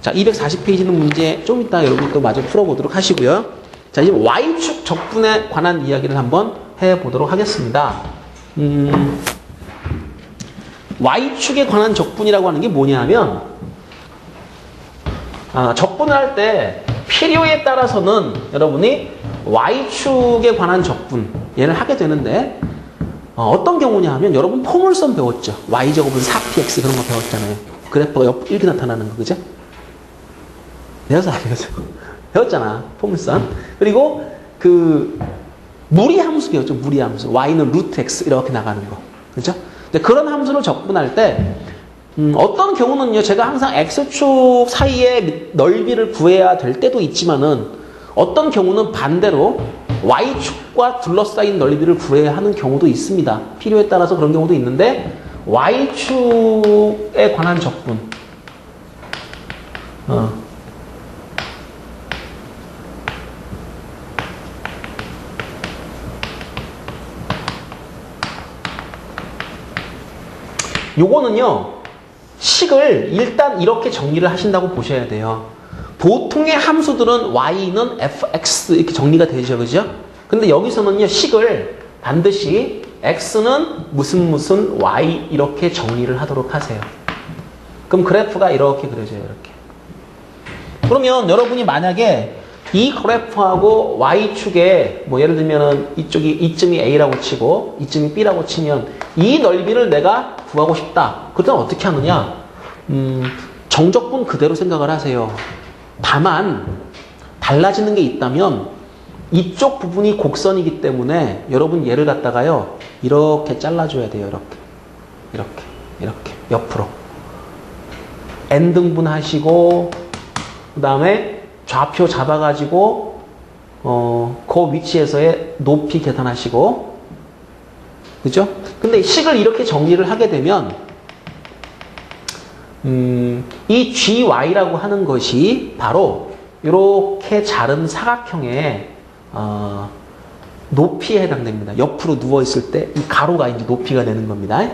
자, 240페이지는 문제 좀 이따 여러분 또 마저 풀어보도록 하시고요. 자, 이제 Y축 적분에 관한 이야기를 한번 해보도록 하겠습니다. Y축에 관한 적분이라고 하는 게 뭐냐면, 적분을 할 때 필요에 따라서는 여러분이 Y축에 관한 적분, 얘를 하게 되는데, 어떤 경우냐 하면 여러분 포물선 배웠죠. Y제곱은 4px 그런 거 배웠잖아요. 그래프가 이렇게 나타나는 거, 그죠? 배워서 안 배웠어. 배웠잖아. 포물선. 그리고 무리함수 배웠죠. 무리함수. y는 루트 x 이렇게 나가는 거. 그죠? 그런 함수를 적분할 때 어떤 경우는요. 제가 항상 x축 사이의 넓이를 구해야 될 때도 있지만은 어떤 경우는 반대로 y축과 둘러싸인 넓이를 구해야 하는 경우도 있습니다. 필요에 따라서 그런 경우도 있는데 y축에 관한 적분. 요거는요, 식을 일단 이렇게 정리를 하신다고 보셔야 돼요. 보통의 함수들은 y는 fx 이렇게 정리가 되죠, 그죠? 근데 여기서는요, 식을 반드시 x는 무슨 y 이렇게 정리를 하도록 하세요. 그럼 그래프가 이렇게 그려져요, 이렇게. 그러면 여러분이 만약에 이 그래프하고 y축에 뭐 예를 들면은 이쯤이 a라고 치고 이쯤이 b라고 치면 이 넓이를 내가 구하고 싶다. 그렇다면 어떻게 하느냐? 정적분 그대로 생각을 하세요. 다만 달라지는 게 있다면 이쪽 부분이 곡선이기 때문에 여러분 얘를 갖다가요. 이렇게 잘라줘야 돼요. 이렇게 옆으로. n등분 하시고 그 다음에 좌표 잡아가지고 그 위치에서의 높이 계산하시고 그죠? 근데 식을 이렇게 정리를 하게 되면 이 GY라고 하는 것이 바로 이렇게 자른 사각형의 높이에 해당됩니다. 옆으로 누워있을 때 이 가로가 이제 높이가 되는 겁니다.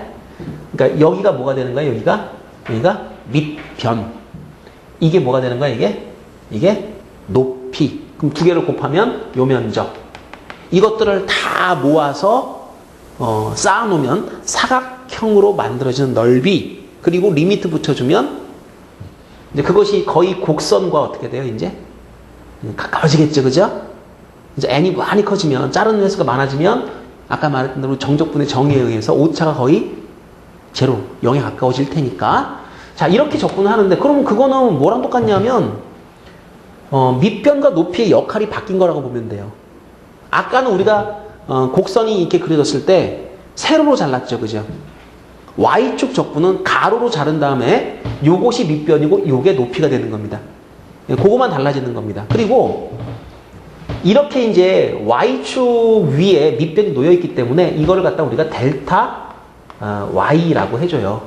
그러니까 여기가 뭐가 되는 거예요? 여기가 밑변. 이게 뭐가 되는 거야? 이게 높이. 그럼 두 개를 곱하면 요 면적. 이것들을 다 모아서 쌓아놓으면 사각형으로 만들어지는 넓이. 그리고 리미트 붙여주면 이제 그것이 거의 곡선과 어떻게 돼요? 이제 가까워지겠죠, 그죠? 이제 n이 많이 커지면 자르는 횟수가 많아지면 아까 말했던 대로 정적분의 정의에 의해서 오차가 거의 제로, 0에 가까워질 테니까. 자, 이렇게 적분을 하는데, 그럼 그거는 뭐랑 똑같냐면, 밑변과 높이의 역할이 바뀐 거라고 보면 돼요. 아까는 우리가, 곡선이 이렇게 그려졌을 때, 세로로 잘랐죠, 그죠? Y축 적분은 가로로 자른 다음에, 요것이 밑변이고, 요게 높이가 되는 겁니다. 그거만 달라지는 겁니다. 그리고, 이렇게 이제 Y축 위에 밑변이 놓여있기 때문에, 이거를 갖다 우리가 델타, Y라고 해줘요.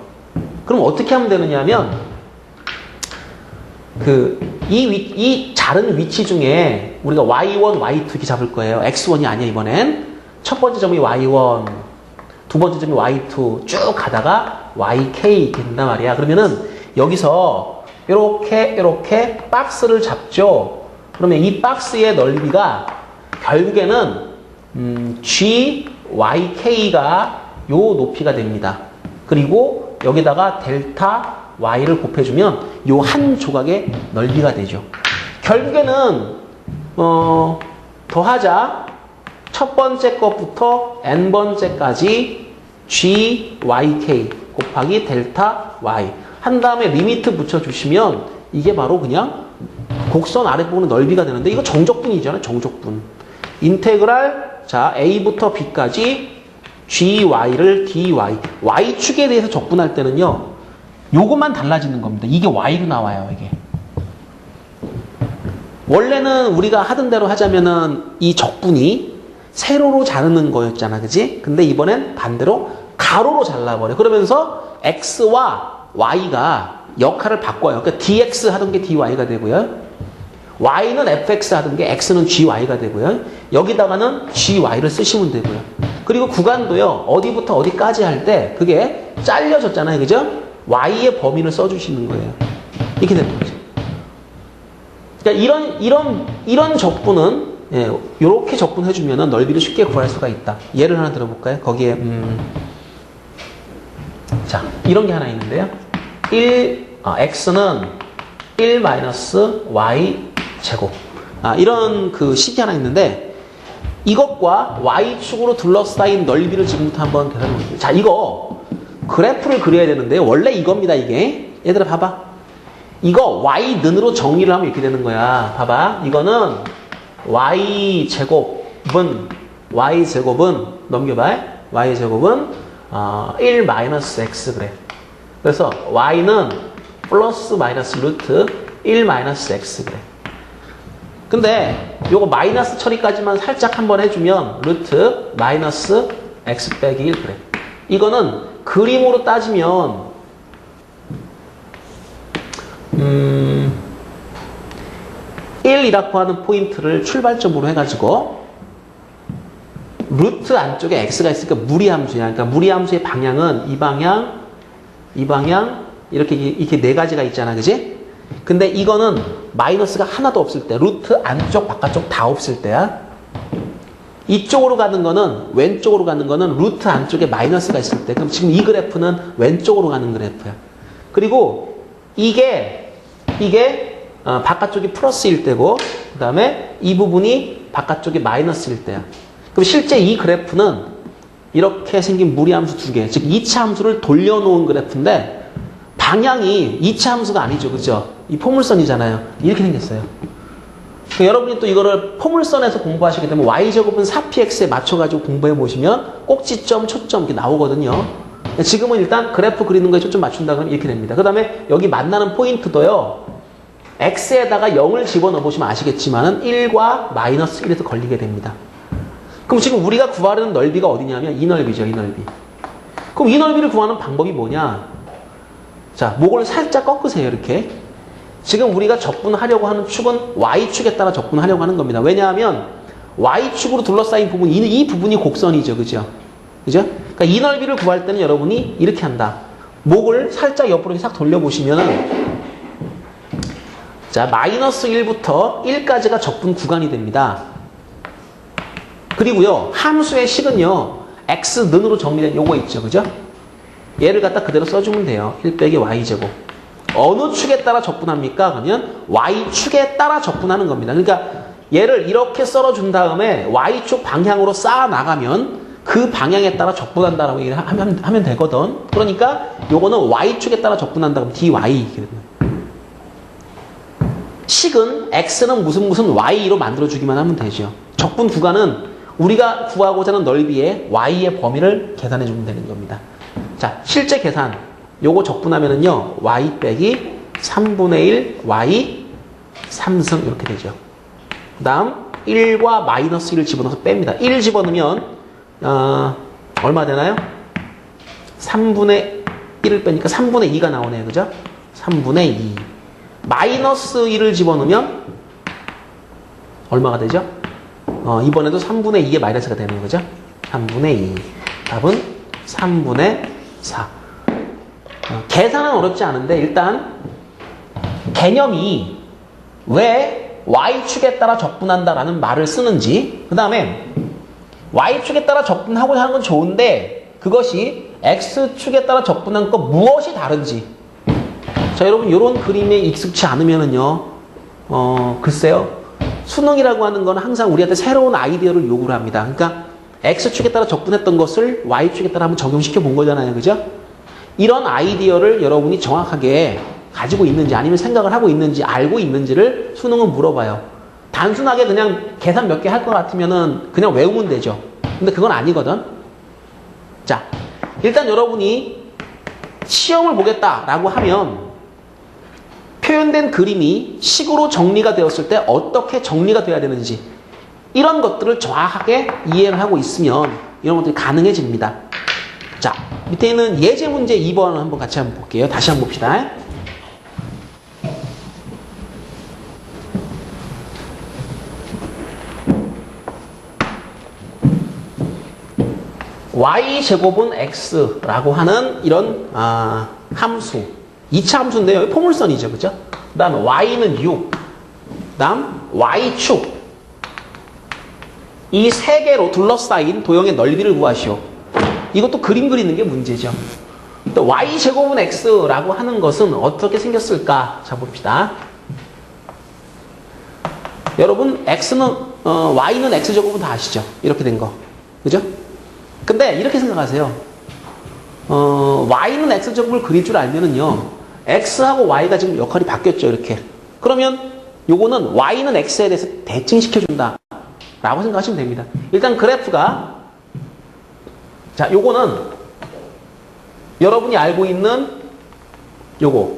그럼 어떻게 하면 되느냐 하면, 이 자른 위치 중에 우리가 Y1, Y2 이렇게 잡을 거예요. X1이 아니야, 이번엔. 첫 번째 점이 Y1, 두 번째 점이 Y2 쭉 가다가 YK 이렇게 된단 말이야. 그러면은 여기서 이렇게 박스를 잡죠. 그러면 이 박스의 넓이가 결국에는 GYK가 요 높이가 됩니다. 그리고 여기다가 델타 Y를 곱해주면 요 한 조각의 넓이가 되죠. 결국에는 더하자. 첫 번째 것부터 n번째까지 GYK 곱하기 델타 Y 한 다음에 리미트 붙여주시면 이게 바로 그냥 곡선 아랫부분의 넓이가 되는데 이거 정적분이잖아요. 정적분. 인테그랄 자 A부터 B까지 GY를 DY Y축에 대해서 적분할 때는요. 요것만 달라지는 겁니다. 이게 Y로 나와요. 이게. 원래는 우리가 하던 대로 하자면은 이 적분이 세로로 자르는 거였잖아. 그지? 근데 이번엔 반대로 가로로 잘라버려. 그러면서 X와 Y가 역할을 바꿔요. 그러니까 DX 하던 게 DY가 되고요. Y는 FX 하던 게 X는 GY가 되고요. 여기다가는 GY를 쓰시면 되고요. 그리고 구간도요. 어디부터 어디까지 할 때 그게 잘려졌잖아요. 그죠? Y의 범위를 써주시는 거예요. 이렇게 되는 거죠. 그러니까 이런 적분은 이렇게 적분해주면 넓이를 쉽게 구할 수가 있다. 예를 하나 들어볼까요? 거기에 자 이런 게 하나 있는데요. X는 1 마이너스 Y 제곱 이런 그 식이 하나 있는데 이것과 Y축으로 둘러싸인 넓이를 지금부터 한번 계산해 볼게요. 자 이거 그래프를 그려야 되는데 원래 이겁니다. 이게 얘들아 봐봐. 이거 Y는으로 정리를 하면 이렇게 되는 거야. 봐봐. 이거는 Y제곱은 넘겨봐. Y제곱은 1 마이너스 X 그래. 그래서 Y는 플러스 마이너스 루트 1 마이너스 X 그래. 근데 요거 마이너스 처리까지만 살짝 한번 해주면 루트 마이너스 X 빼기 1 그래. 이거는 그림으로 따지면 1이라고 하는 포인트를 출발점으로 해가지고 루트 안쪽에 x가 있으니까 무리함수야. 그러니까 무리함수의 방향은 이 방향 이렇게 네 가지가 있잖아. 그지? 근데 이거는 마이너스가 하나도 없을 때 루트 안쪽 바깥쪽 다 없을 때야. 이쪽으로 가는 거는 왼쪽으로 가는 거는 루트 안쪽에 마이너스가 있을 때. 그럼 지금 이 그래프는 왼쪽으로 가는 그래프야. 그리고 이게 바깥쪽이 플러스일 때고 그 다음에 이 부분이 바깥쪽이 마이너스일 때야. 그럼 실제 이 그래프는 이렇게 생긴 무리함수 두 개, 즉 2차 함수를 돌려놓은 그래프인데 방향이 2차 함수가 아니죠. 그죠? 이 포물선이잖아요. 이렇게 생겼어요. 그러니까 여러분이 또 이거를 포물선에서 공부하시게 되면 y제곱은 4px에 맞춰가지고 공부해 보시면 꼭지점, 초점 이렇게 나오거든요. 지금은 일단 그래프 그리는 거에 초점 맞춘다 그러면 이렇게 됩니다. 그 다음에 여기 만나는 포인트도요. x에다가 0을 집어넣어 보시면 아시겠지만은 1과 마이너스 1에서 걸리게 됩니다. 그럼 지금 우리가 구하려는 넓이가 어디냐면 이 넓이죠. 이 넓이. 그럼 이 넓이를 구하는 방법이 뭐냐? 자, 목을 살짝 꺾으세요. 이렇게. 지금 우리가 적분하려고 하는 축은 y축에 따라 적분하려고 하는 겁니다. 왜냐하면 y축으로 둘러싸인 부분, 이 부분이 곡선이죠. 그죠? 그죠? 그러니까 이 넓이를 구할 때는 여러분이 이렇게 한다. 목을 살짝 옆으로 싹 돌려보시면은 자, 마이너스 1부터 1까지가 적분 구간이 됩니다. 그리고요, 함수의 식은요, x는으로 정리된 요거 있죠. 그죠? 얘를 갖다 그대로 써주면 돼요. 1 빼기 y제곱. 어느 축에 따라 적분합니까? 그러면 y축에 따라 적분하는 겁니다. 그러니까 얘를 이렇게 썰어준 다음에 y축 방향으로 쌓아 나가면 그 방향에 따라 적분한다라고 얘기를 하면 되거든. 그러니까 요거는 y축에 따라 적분한다. 그럼 dy. 식은 x는 무슨 y로 만들어주기만 하면 되죠. 적분 구간은 우리가 구하고자 하는 넓이의 y의 범위를 계산해주면 되는 겁니다. 자, 실제 계산. 요거 적분하면은요, y 빼기 3분의 1 y 3승 이렇게 되죠. 그 다음 1과 마이너스 1을 집어넣어서 뺍니다. 1 집어넣으면 얼마 되나요? 3분의 1을 빼니까 3분의 2가 나오네요. 그죠? 3분의 2. 마이너스 1을 집어넣으면 얼마가 되죠? 이번에도 3분의 2의 마이너스가 되는 거죠? 3분의 2. 답은 3분의 4. 계산은 어렵지 않은데 일단 개념이 왜 y축에 따라 적분한다라는 말을 쓰는지, 그 다음에 y축에 따라 적분하고자 하는 건 좋은데 그것이 x축에 따라 적분한 것 무엇이 다른지. 자, 여러분 이런 그림에 익숙치 않으면은요, 글쎄요, 수능이라고 하는 건 항상 우리한테 새로운 아이디어를 요구를 합니다. 그러니까 x축에 따라 적분했던 것을 y축에 따라 한번 적용시켜 본 거잖아요. 그죠? 이런 아이디어를 여러분이 정확하게 가지고 있는지 아니면 생각을 하고 있는지 알고 있는지를 수능은 물어봐요. 단순하게 그냥 계산 몇 개 할 것 같으면은 그냥 외우면 되죠. 근데 그건 아니거든. 자, 일단 여러분이 시험을 보겠다라고 하면 표현된 그림이 식으로 정리가 되었을 때 어떻게 정리가 돼야 되는지 이런 것들을 정확하게 이해를 하고 있으면 이런 것들이 가능해집니다. 자, 밑에 있는 예제 문제 2번을 한번 같이 한번 볼게요. 다시 한번 봅시다. y제곱은 x라고 하는 이런 함수. 2차 함수인데요. 포물선이죠. 그죠? 그 다음 y는 6. 그 다음 y축. 이 세 개로 둘러싸인 도형의 넓이를 구하시오. 이것도 그림 그리는 게 문제죠. 또 y제곱은 x라고 하는 것은 어떻게 생겼을까? 자, 봅시다. 여러분 y는 x제곱은 다 아시죠? 이렇게 된 거. 그죠? 근데 이렇게 생각하세요. y는 x제곱을 그릴 줄 알면은요, x하고 y가 지금 역할이 바뀌었죠. 이렇게. 그러면 요거는 y는 x에 대해서 대칭시켜준다 라고 생각하시면 됩니다. 일단 그래프가, 자, 요거는 여러분이 알고 있는 요거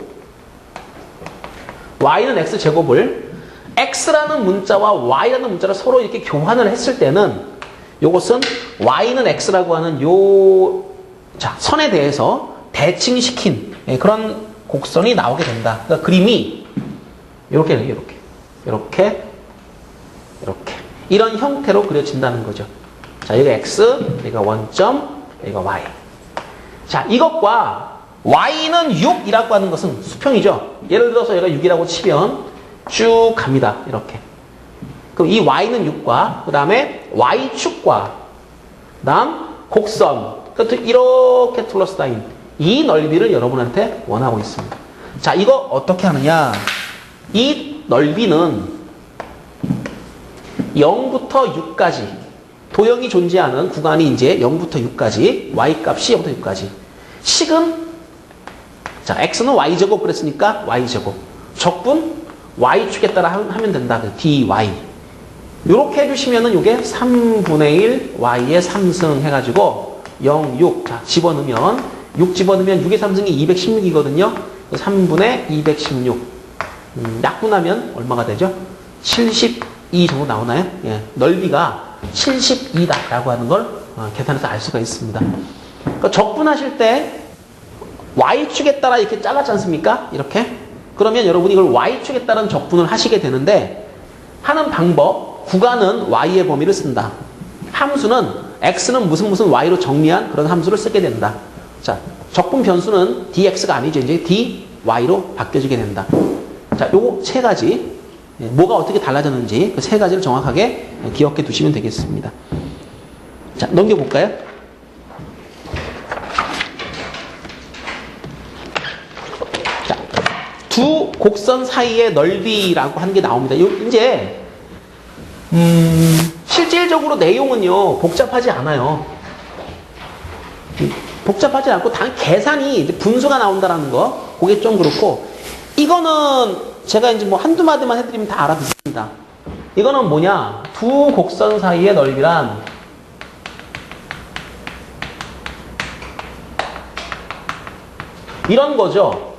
y는 x제곱을 x라는 문자와 y라는 문자를 서로 이렇게 교환을 했을 때는 요것은 y는 x라고 하는 자, 선에 대해서 대칭시킨 그런 곡선이 나오게 된다. 그러니까 그림이 이렇게 이런 형태로 그려진다는 거죠. 자, 여기가 x, 여기가 원점, 여기가 y. 자, 이것과 y는 6이라고 하는 것은 수평이죠. 예를 들어서 얘가 6이라고 치면 쭉 갑니다. 이렇게. 그럼 이 y는 6과 그 다음에 y축과 그 다음 곡선, 이렇게 둘러싸인 이 넓이를 여러분한테 원하고 있습니다. 자, 이거 어떻게 하느냐. 이 넓이는 0부터 6까지 도형이 존재하는 구간이 이제 0부터 6까지 y값이 0부터 6까지 식은, 자, x는 y제곱 그랬으니까 y제곱 적분 y축에 따라 하면 된다. dy 이렇게 해주시면은 이게 3분의 1 y의 3승 해가지고 0, 6. 자, 집어넣으면 6 집어넣으면 6의 3승이 216이거든요. 3분의 216. 약분하면 얼마가 되죠? 72 정도 나오나요? 예, 넓이가 72다라고 하는 걸 계산해서 알 수가 있습니다. 그러니까 적분하실 때 y축에 따라 이렇게 잘랐지 않습니까? 이렇게. 그러면 여러분이 이걸 y축에 따른 적분을 하시게 되는데 하는 방법, 구간은 y의 범위를 쓴다. 함수는 x는 무슨 y로 정리한 그런 함수를 쓰게 된다. 자, 적분 변수는 dx가 아니죠. 이제 dy로 바뀌어지게 된다. 자, 요거 세 가지, 뭐가 어떻게 달라졌는지 그 세 가지를 정확하게 기억해 두시면 되겠습니다. 자, 넘겨볼까요? 자, 두 곡선 사이의 넓이라고 하는 게 나옵니다. 이제 실질적으로 내용은요 복잡하지 않아요. 복잡하지 않고 단 계산이 이제 분수가 나온다라는 거, 그게 좀 그렇고, 이거는 제가 이제 뭐 한두 마디만 해드리면 다 알아듣습니다. 이거는 뭐냐? 두 곡선 사이의 넓이란 이런 거죠.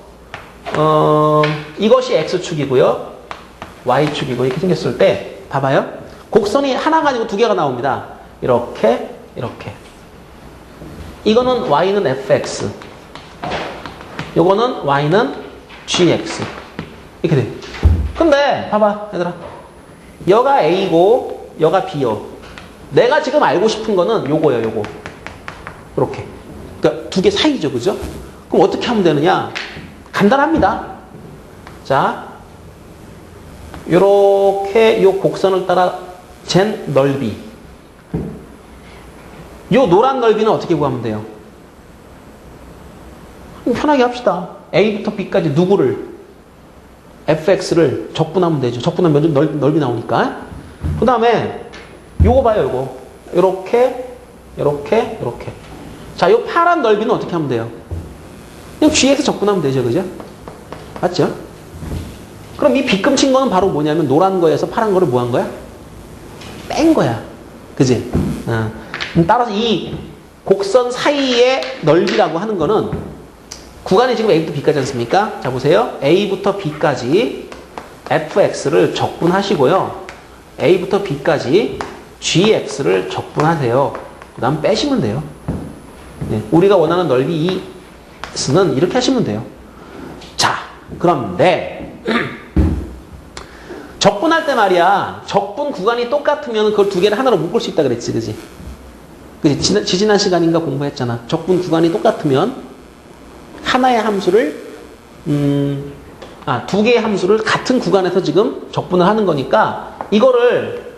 이것이 X축이고요. Y축이고 이렇게 생겼을 때 봐봐요. 곡선이 하나가 아니고 두 개가 나옵니다. 이렇게 이렇게. 이거는 Y는 fx, 요거는 Y는 gx 이렇게 돼. 근데 봐봐 얘들아, 여가 A고 여가 B요. 내가 지금 알고 싶은 거는 요거예요. 요거 이렇게. 그러니까 두 개 사이죠, 그죠? 그럼 어떻게 하면 되느냐? 간단합니다. 자, 요렇게 요 곡선을 따라 잰 넓이, 요 노란 넓이는 어떻게 구하면 돼요? 편하게 합시다. A부터 B까지 누구를? fx를 적분하면 되죠. 적분하면 넓이 나오니까. 그 다음에 요거 봐요. 요거 요렇게 요렇게 요렇게. 자, 요 파란 넓이는 어떻게 하면 돼요? 그냥 g에서 적분하면 되죠, 그죠? 맞죠? 그럼 이 빗금 친 거는 바로 뭐냐면 노란 거에서 파란 거를 뭐 한 거야? 뺀 거야. 그지? 따라서 이 곡선 사이의 넓이라고 하는 거는 구간이 지금 A부터 B까지 않습니까? 자, 보세요. A부터 B까지 fx를 적분하시고요. A부터 B까지 gx를 적분하세요. 그 다음 빼시면 돼요. 네, 우리가 원하는 넓이 E는 이렇게 하시면 돼요. 자, 그런데 적분할 때 말이야, 적분 구간이 똑같으면 그걸 두 개를 하나로 묶을 수 있다 그랬지, 그지? 그지? 지지난 시간인가 공부했잖아. 적분 구간이 똑같으면 하나의 함수를, 두 개의 함수를 같은 구간에서 지금 적분을 하는 거니까 이거를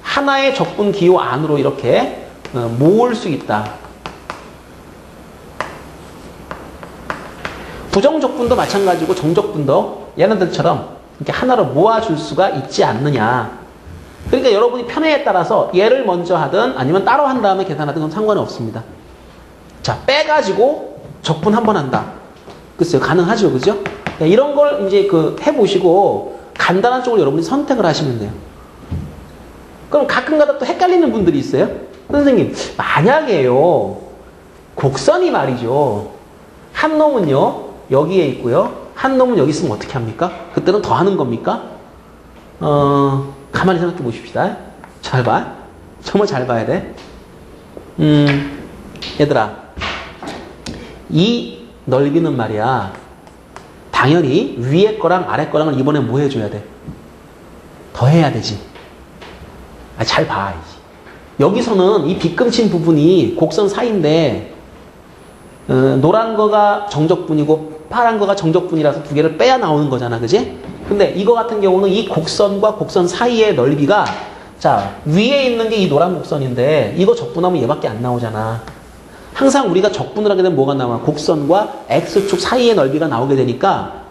하나의 적분 기호 안으로 이렇게 모을 수 있다. 부정적분도 마찬가지고 정적분도 얘네들처럼 이렇게 하나로 모아줄 수가 있지 않느냐. 그러니까 여러분이 편애에 따라서 얘를 먼저 하든 아니면 따로 한 다음에 계산하든 그건 상관이 없습니다. 자, 빼가지고 적분 한번 한다. 글쎄요, 가능하죠, 그죠? 이런 걸 이제 해보시고 간단한 쪽을 여러분이 선택을 하시면 돼요. 그럼 가끔가다 또 헷갈리는 분들이 있어요. 선생님, 만약에요, 곡선이 말이죠, 한 놈은요 여기에 있고요, 한 놈은 여기 있으면 어떻게 합니까? 그때는 더 하는 겁니까? 가만히 생각해 보십시다. 잘 봐. 정말 잘 봐야 돼. 얘들아, 이 넓이는 말이야, 당연히 위에 거랑 아래 거랑을 이번에 뭐 해줘야 돼? 더 해야 되지. 잘 봐. 여기서는 이 빗금친 부분이 곡선 사이인데 노란 거가 정적분이고 파란 거가 정적분이라서 두 개를 빼야 나오는 거잖아, 그지? 근데 이거 같은 경우는 이 곡선과 곡선 사이의 넓이가, 자, 위에 있는 게 이 노란 곡선인데 이거 적분하면 얘밖에 안 나오잖아. 항상 우리가 적분을 하게 되면 뭐가 나와? 곡선과 X축 사이의 넓이가 나오게 되니까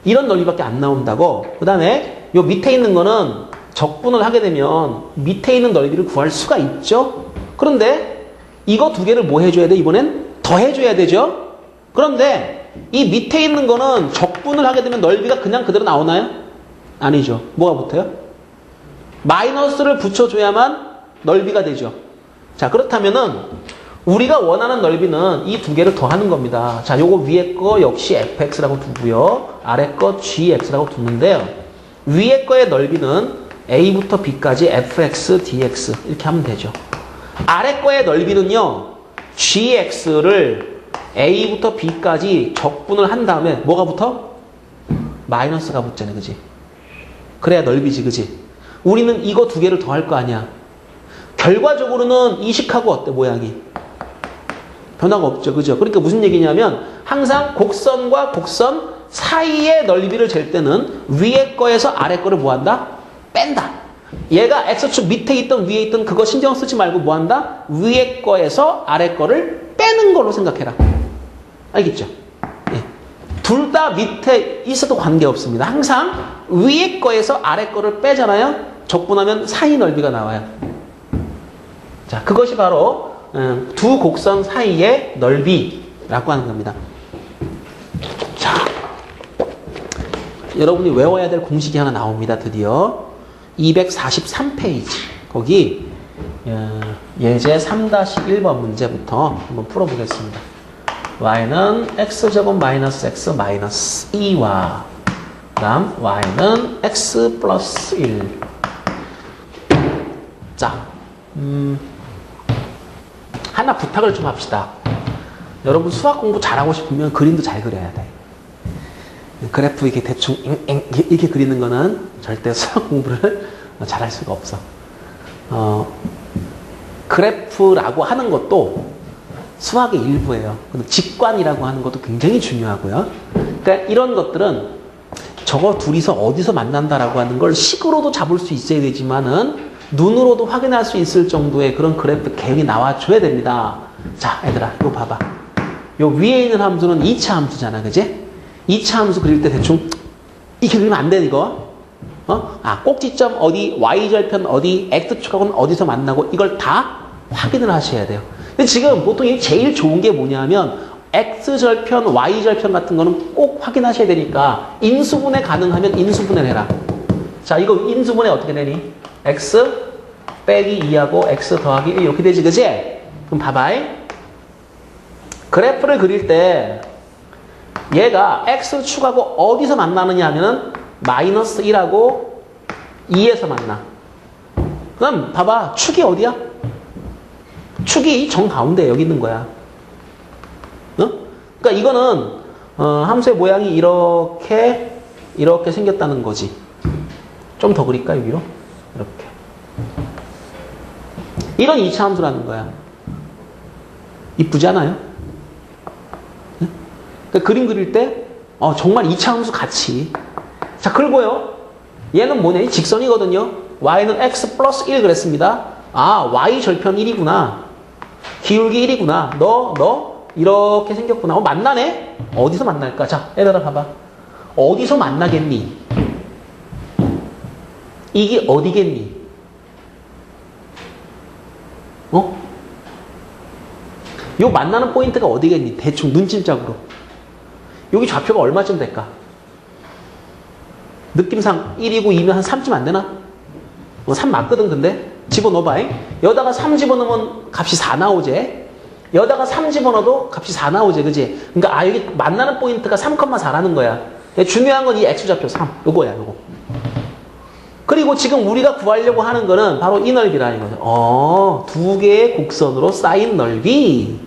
이런 넓이밖에 안 나온다고. 그 다음에 요 밑에 있는 거는 적분을 하게 되면 밑에 있는 넓이를 구할 수가 있죠. 그런데 이거 두 개를 뭐 해줘야 돼? 이번엔 더 해줘야 되죠. 그런데 이 밑에 있는 거는 적분을 하게 되면 넓이가 그냥 그대로 나오나요? 아니죠. 뭐가 붙어요? 마이너스를 붙여줘야만 넓이가 되죠. 자, 그렇다면은 우리가 원하는 넓이는 이 두 개를 더 하는 겁니다. 자, 요거 위에 거 역시 fx라고 두고요, 아래 거 gx라고 두는데요. 위에 거의 넓이는 a부터 b까지 fx, dx 이렇게 하면 되죠. 아래 거의 넓이는요, gx를 a부터 b까지 적분을 한 다음에 뭐가 붙어? 마이너스가 붙잖아요, 그지? 그래야 넓이지, 그지? 우리는 이거 두 개를 더 할 거 아니야. 결과적으로는 이식하고 어때, 모양이? 변화가 없죠, 그죠? 그러니까 무슨 얘기냐면 항상 곡선과 곡선 사이의 넓이를 잴 때는 위에 거에서 아래 거를 뭐 한다? 뺀다. 얘가 X축 밑에 있던 위에 있던 그거 신경 쓰지 말고 뭐 한다? 위에 거에서 아래 거를 빼는 걸로 생각해라. 알겠죠? 예. 둘 다 밑에 있어도 관계없습니다. 항상 위에 거에서 아래 거를 빼잖아요. 적분하면 사이 넓이가 나와요. 자, 그것이 바로 두 곡선 사이의 넓이라고 하는 겁니다. 자, 여러분이 외워야 될 공식이 하나 나옵니다. 드디어 243페이지 거기 예제 3-1번 문제부터 한번 풀어보겠습니다. y는 x제곱 마이너스 x 마이너스 2와 그 다음 y는 x 플러스 1. 자, 하나 부탁을 좀 합시다. 여러분 수학 공부 잘하고 싶으면 그림도 잘 그려야 돼. 그래프 이렇게 대충 이렇게 그리는 거는 절대 수학 공부를 잘할 수가 없어. 그래프라고 하는 것도 수학의 일부예요. 근데 직관이라고 하는 것도 굉장히 중요하고요. 그러니까 이런 것들은 저거 둘이서 어디서 만난다라고 하는 걸 식으로도 잡을 수 있어야 되지만은 눈으로도 확인할 수 있을 정도의 그런 그래프 개형이 나와줘야 됩니다. 자, 얘들아, 이거 봐봐. 요 위에 있는 함수는 2차 함수잖아, 그지? 2차 함수 그릴 때 대충 이렇게 그리면 안 돼, 이거. 꼭지점 어디, y절편 어디, x축하고는 어디서 만나고 이걸 다 확인을 하셔야 돼요. 근데 지금 보통 제일 좋은 게 뭐냐면 x절편, y절편 같은 거는 꼭 확인하셔야 되니까 인수분해 가능하면 인수분해를 해라. 자, 이거 인수분해 어떻게 되니? x 빼기 2하고 x 더하기 1 이렇게 되지, 그지? 그럼 봐봐. 그래프를 그릴 때 얘가 x축하고 어디서 만나느냐 하면은 마이너스 1하고 2에서 만나. 그럼 봐봐. 축이 어디야? 축이 정 가운데 여기 있는 거야. 그러니까 이거는 함수의 모양이 이렇게 생겼다는 거지. 좀 더 그릴까요, 위로? 이렇게. 이런 2차 함수라는 거야. 이쁘지 않아요? 네? 그러니까 그림 그릴 때 정말 2차 함수 같이. 자, 그리고요. 얘는 뭐냐? 이 직선이거든요. y는 x 플러스 1 그랬습니다. 아, y 절편 1이구나. 기울기 1이구나. 너 이렇게 생겼구나. 만나네? 어디서 만날까? 자, 얘들아 봐봐. 어디서 만나겠니? 이게 어디겠니? 요 만나는 포인트가 어디겠니? 대충 눈침짝으로. 여기 좌표가 얼마쯤 될까? 느낌상 1이고 2면 한 3쯤 안 되나? 3 맞거든, 근데? 집어넣어봐. 여다가 3 집어넣으면 값이 4 나오지? 여다가 3 집어넣어도 값이 4 나오지, 그지? 그러니까, 여기 만나는 포인트가 3,4라는 거야. 중요한 건 이 x좌표 3. 요거야, 요거. 그리고 지금 우리가 구하려고 하는 거는 바로 이 넓이라는 거죠. 두 개의 곡선으로 쌓인 넓이.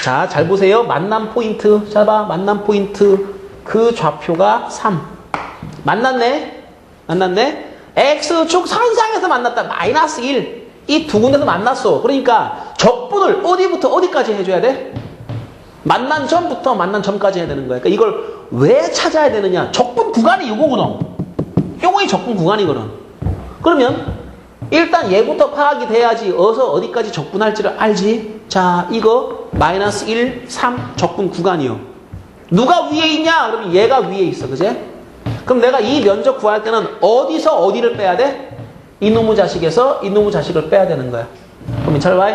자, 잘 보세요. 만남 포인트. 자, 봐. 만남 포인트. 그 좌표가 3. 만났네? X축 선상에서 만났다. 마이너스 1. 이 두 군데서 만났어. 그러니까 적분을 어디부터 어디까지 해줘야 돼? 만난 점부터 만난 점까지 해야 되는 거야. 그러니까 이걸 왜 찾아야 되느냐? 적분 구간이 이거거든. 요거의 적분 구간이거든. 그러면 일단 얘부터 파악이 돼야지 어디까지 적분할지를 알지. 자, 이거 마이너스 1, 3 적분 구간이요. 누가 위에 있냐? 그러면 얘가 위에 있어. 그제? 그럼 내가 이 면적 구할 때는 어디서 어디를 빼야 돼? 이놈의 자식에서 이놈의 자식을 빼야 되는 거야. 그럼 잘 봐.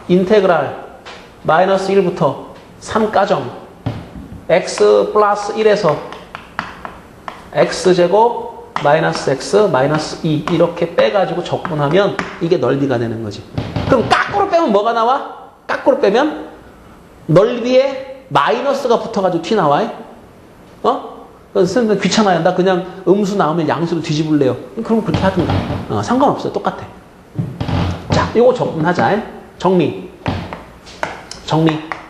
인테그랄 마이너스 1부터 3까정 x 플러스 1에서 x제곱 마이너스 x 마이너스 2 이렇게 빼가지고 적분하면 이게 넓이가 되는 거지. 그럼 깎으로 빼면 뭐가 나와? 깎으로 빼면 넓이에 마이너스가 붙어가지고 튀 나와. 선생님 귀찮아요. 나 그냥 음수 나오면 양수로 뒤집을래요. 그럼 그렇게 하든가. 상관없어요. 똑같아. 자, 요거 적분하자. 정리.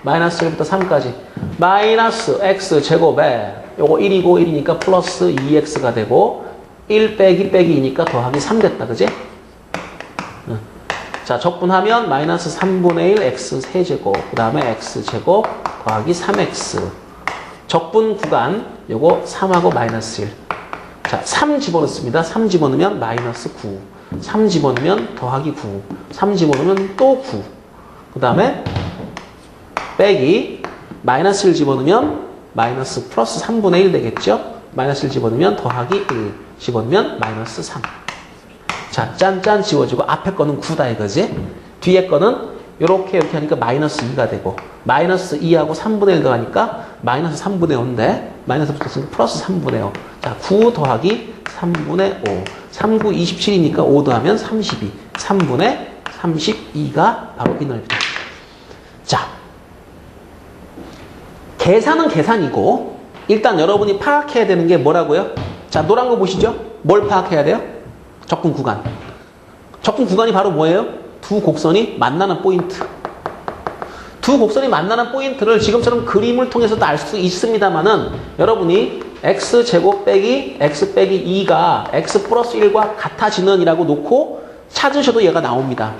마이너스 1부터 3까지. 마이너스 x 제곱에 요거 1이고 1이니까 플러스 2x가 되고 1 빼기 2니까 더하기 3 됐다. 그지? 자, 적분하면 마이너스 3분의 1 x 세제곱 그 다음에 x 제곱 더하기 3x 적분 구간 요거 3하고 마이너스 1. 자, 3 집어넣습니다. 3 집어넣으면 마이너스 9. 3 집어넣으면 더하기 9. 3 집어넣으면 또 9. 그 다음에 빼기 마이너스 1 집어넣으면 마이너스 플러스 3분의 1 되겠죠? 마이너스 1 집어넣으면 더하기 1 집어넣으면 마이너스 3. 자, 짠짠 지워지고 앞에 거는 9다 이거지? 뒤에 거는 이렇게 하니까 마이너스 2가 되고 마이너스 2하고 3분의 1 더하니까 마이너스 3분의 5인데 마이너스 붙었으니까 플러스 3분의 5. 자, 9 더하기 3분의 5. 3, 9, 27이니까 5 더하면 32. 3분의 32가 바로 이 넓이다. 자, 계산은 계산이고 일단 여러분이 파악해야 되는 게 뭐라고요? 자, 노란 거 보시죠? 뭘 파악해야 돼요? 접근 구간. 접근 구간이 바로 뭐예요? 두 곡선이 만나는 포인트. 두 곡선이 만나는 포인트를 지금처럼 그림을 통해서도 알 수 있습니다만은 여러분이 x제곱 빼기 x 빼기 2가 x 플러스 1과 같아지는 이라고 놓고 찾으셔도 얘가 나옵니다.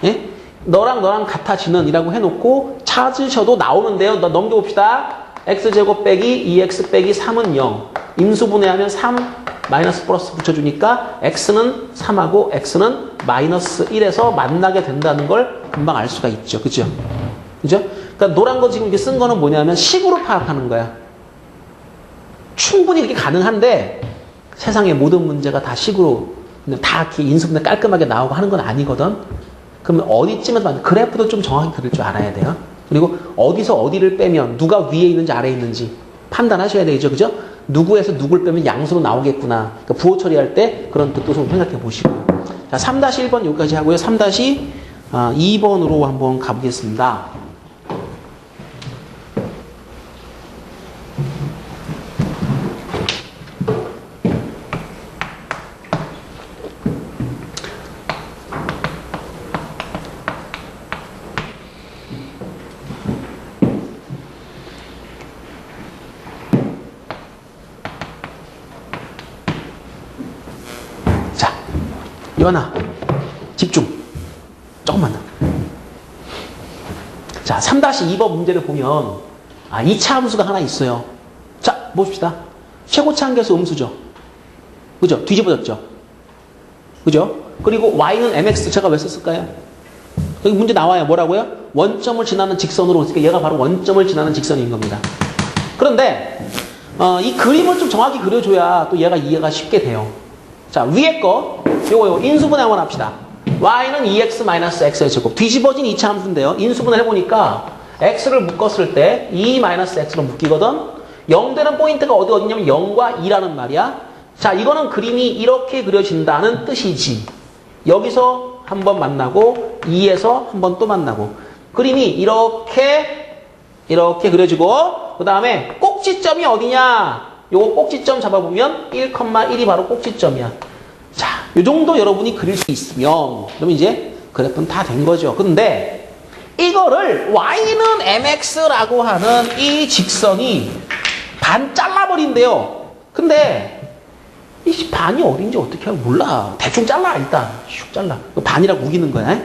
예? 너랑 같아지는 이라고 해놓고 찾으셔도 나오는데요. 넘겨봅시다. x제곱 빼기 2x 빼기 3은 0. 임수분해하면 3 마이너스 플러스 붙여주니까 x는 3하고 x는 마이너스 1에서 만나게 된다는 걸 금방 알 수가 있죠. 그죠? 그죠? 그러니까 노란 거 지금 이렇게 쓴 거는 뭐냐면 식으로 파악하는 거야. 충분히 이렇게 가능한데 세상의 모든 문제가 다 식으로 다 이렇게 인수분해 깔끔하게 나오고 하는 건 아니거든. 그러면 어디쯤에서 그래프도 좀 정확히 그릴 줄 알아야 돼요. 그리고 어디서 어디를 빼면 누가 위에 있는지 아래에 있는지 판단하셔야 되죠. 그죠? 누구에서 누굴 빼면 양수로 나오겠구나. 그러니까 부호 처리할 때 그런 뜻도 좀 생각해 보시고요. 자, 3-1번 여기까지 하고요. 3-2번으로 한번 가보겠습니다. 요한아, 집중. 조금만 더. 자, 3-2번 문제를 보면 2차 함수가 하나 있어요. 자, 봅시다. 최고차 한계수 음수죠. 그죠? 뒤집어졌죠. 그죠? 그리고 y는 mx 제가 왜 썼을까요? 여기 문제 나와요. 뭐라고요? 원점을 지나는 직선으로. 그러니까 얘가 바로 원점을 지나는 직선인 겁니다. 그런데 이 그림을 좀 정확히 그려줘야 또 얘가 이해가 쉽게 돼요. 자, 위에 거 요거 인수분해 한번 합시다. y는 2x-x의 제곱. 뒤집어진 2차 함수인데요. 인수분해 해보니까 x를 묶었을 때 2-x로 묶이거든. 0 되는 포인트가 어디냐면 0과 2라는 말이야. 자, 이거는 그림이 이렇게 그려진다는 뜻이지. 여기서 한번 만나고 2에서 한번 또 만나고 그림이 이렇게 그려지고 그 다음에 꼭지점이 어디냐? 요거 꼭지점 잡아보면 1,1이 바로 꼭지점이야. 자, 요 정도 여러분이 그릴 수 있으면 그러면 이제 그래프는 다 된 거죠. 근데 이거를 y는 mx라고 하는 이 직선이 반 잘라버린대요. 근데 이 반이 어딘지 어떻게 하면 몰라. 대충 잘라 일단. 슉 잘라. 반이라고 우기는 거야.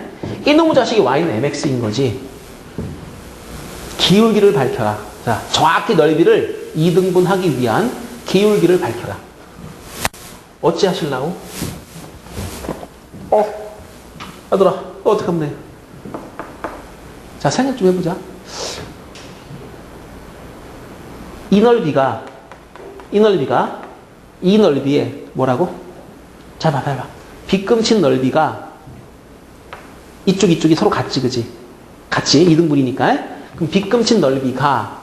이놈의 자식이 y는 mx인 거지. 기울기를 밝혀라. 자, 정확히 넓이를 2등분하기 위한 기울기를 밝혀라. 어찌 하실라고? 아들아, 어떡하면 돼? 자, 생각 좀 해보자. 이 넓이가 이 넓이에 뭐라고? 잘 봐봐. 빗금친 넓이가 이쪽이 서로 같지, 그지? 같지? 2등분이니까. 그럼 빗금친 넓이가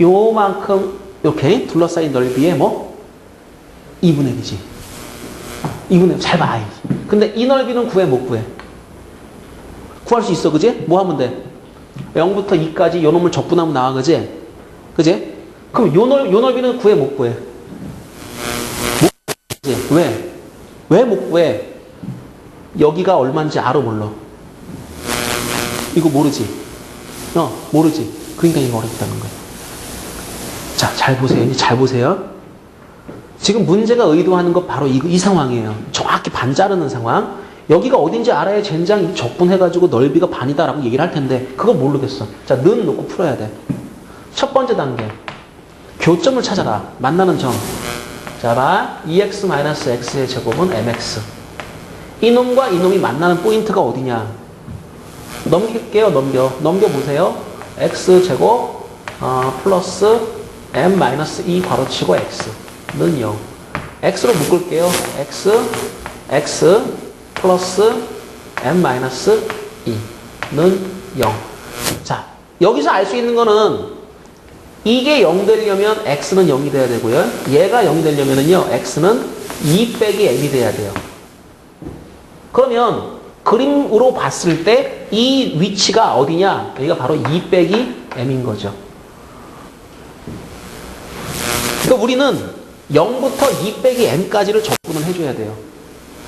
요만큼 이렇게 둘러싸인 넓이에 뭐? 2분의 1이지. 2분의 1. 잘 봐. 근데 이 넓이는 구해, 못 구해? 구할 수 있어, 그지? 뭐 하면 돼? 0부터 2까지 요 놈을 적분하면 나와, 그지? 그지? 그럼 요 넓이는 구해, 못 구해? 못 구해. 왜? 왜 못 구해? 여기가 얼마인지 알아, 몰라? 이거 모르지? 모르지? 그러니까 이거 어렵다는 거야. 자, 잘 보세요. 이제 잘 보세요. 지금 문제가 의도하는 것 바로 이 상황이에요. 정확히 반 자르는 상황. 여기가 어딘지 알아야 젠장 적분해가지고 넓이가 반이다라고 얘기를 할 텐데 그거 모르겠어. 자, 는 놓고 풀어야 돼. 첫 번째 단계. 교점을 찾아라. 만나는 점. 자, 봐. 2x-x의 제곱은 mx. 이놈과 이놈이 만나는 포인트가 어디냐. 넘길게요. 넘겨보세요. x제곱 플러스 m-2 괄호치고 x는 0. x로 묶을게요. x 플러스 m-2 2는 0. 자, 여기서 알 수 있는 거는 이게 0 되려면 x는 0이 돼야 되고요. 얘가 0이 되려면은요, x는 2 빼기 m이 돼야 돼요. 그러면 그림으로 봤을 때 이 위치가 어디냐? 여기가 바로 2 빼기 m인 거죠. 그러니까 우리는 0부터 2 빼기 m까지를 접근을 해줘야 돼요.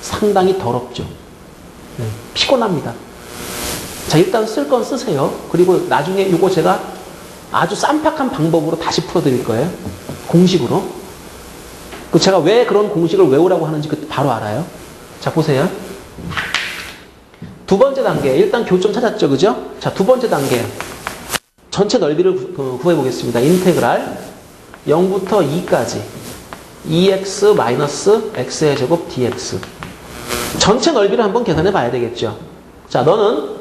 상당히 더럽죠. 네, 피곤합니다. 자, 일단 쓸 건 쓰세요. 그리고 나중에 이거 제가 아주 쌈박한 방법으로 다시 풀어드릴 거예요. 공식으로. 그 제가 왜 그런 공식을 외우라고 하는지 바로 알아요. 자, 보세요. 두 번째 단계. 일단 교점 찾았죠, 그죠? 자, 두 번째 단계. 전체 넓이를 구해보겠습니다. 인테그랄 0부터 2까지 2x 마이너스 x의 제곱 dx. 전체 넓이를 한번 계산해 봐야 되겠죠. 자, 너는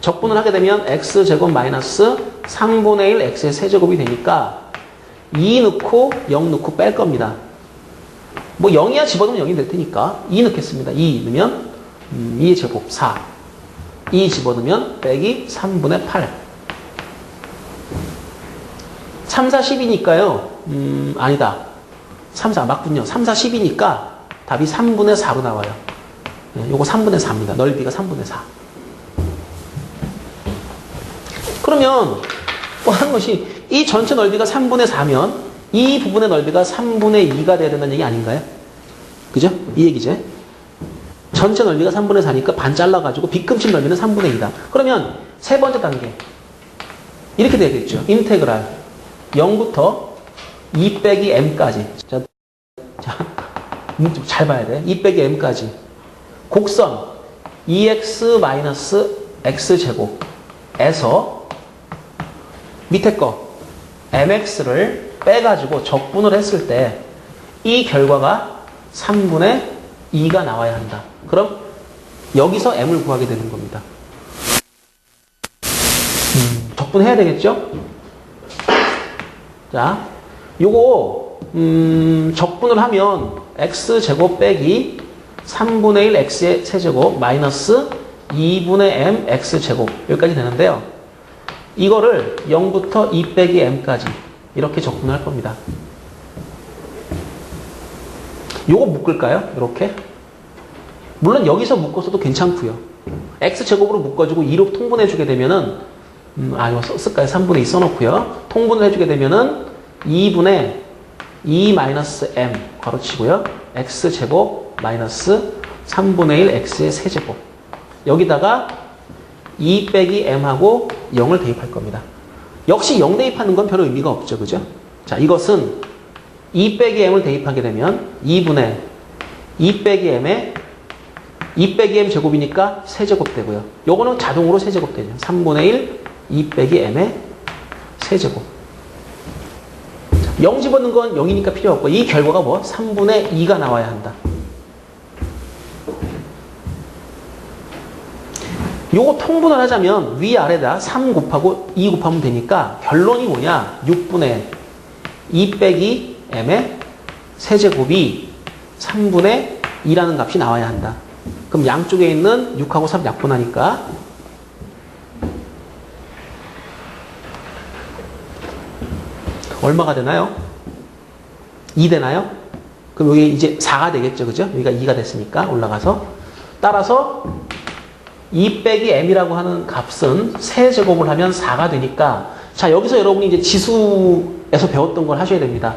적분을 하게 되면 x제곱 마이너스 3분의 1 x의 세제곱이 되니까 2 넣고 0 넣고 뺄 겁니다. 뭐 0이야 집어넣으면 0이 될 테니까 2 넣겠습니다. 2 넣으면 2의 제곱 4. 2 집어넣으면 빼기 3분의 8. 3, 4, 10이니까요. 아니다. 3, 4 맞군요. 3, 4, 10이니까 답이 3분의 4로 나와요. 네, 요거 3분의 4입니다. 넓이가 3분의 4. 그러면 뻔한 것이 이 전체 넓이가 3분의 4면 이 부분의 넓이가 3분의 2가 돼야 된다는 얘기 아닌가요? 그죠? 이 얘기죠. 전체 넓이가 3분의 4니까 반 잘라가지고 빗금칠 넓이는 3분의 2다. 그러면 세 번째 단계. 이렇게 되겠죠. 인테그랄 0부터 2 빼기 m까지. 자, 잘 봐야 돼. 2 빼기 m까지. 곡선 2x 마이너스 x제곱에서 밑에 거 mx를 빼가지고 적분을 했을 때 이 결과가 3분의 2가 나와야 한다. 그럼 여기서 m을 구하게 되는 겁니다. 적분해야 되겠죠? 자, 요거 적분을 하면 x제곱 빼기 3분의 1 x의 세제곱 마이너스 2분의 m x제곱 여기까지 되는데요. 이거를 0부터 2 빼기 m까지 이렇게 적분할 겁니다. 요거 묶을까요? 이렇게? 물론 여기서 묶었어도 괜찮고요. x제곱으로 묶어주고 2로 통분해주게 되면은 이거 쓸까요? 3분의 2 써놓고요. 통분을 해주게 되면은 2분의 2 마이너스 m 괄호치고요. x제곱 마이너스 3분의 1 x의 세제곱. 여기다가 2 빼기 m하고 0을 대입할 겁니다. 역시 0 대입하는 건 별 의미가 없죠. 그죠? 자, 이것은 2 빼기 m을 대입하게 되면 2분의 2 빼기 m에 2 빼기 m 제곱이니까 세제곱 되고요. 요거는 자동으로 세제곱 되죠. 3분의 1 2 빼기 m의 세제곱. 0 집어넣는 건 0이니까 필요 없고 이 결과가 뭐? 3분의 2가 나와야 한다. 요거 통분을 하자면 위아래다 3 곱하고 2 곱하면 되니까 결론이 뭐냐? 6분의 2 빼기 m의 세제곱이 3분의 2라는 값이 나와야 한다. 그럼 양쪽에 있는 6하고 3 약분하니까 얼마가 되나요? 2 되나요? 그럼 여기 이제 4가 되겠죠. 그죠? 여기가 2가 됐으니까 올라가서 따라서 2 빼기 m이라고 하는 값은 세제곱을 하면 4가 되니까 자 여기서 여러분이 이제 지수에서 배웠던 걸 하셔야 됩니다.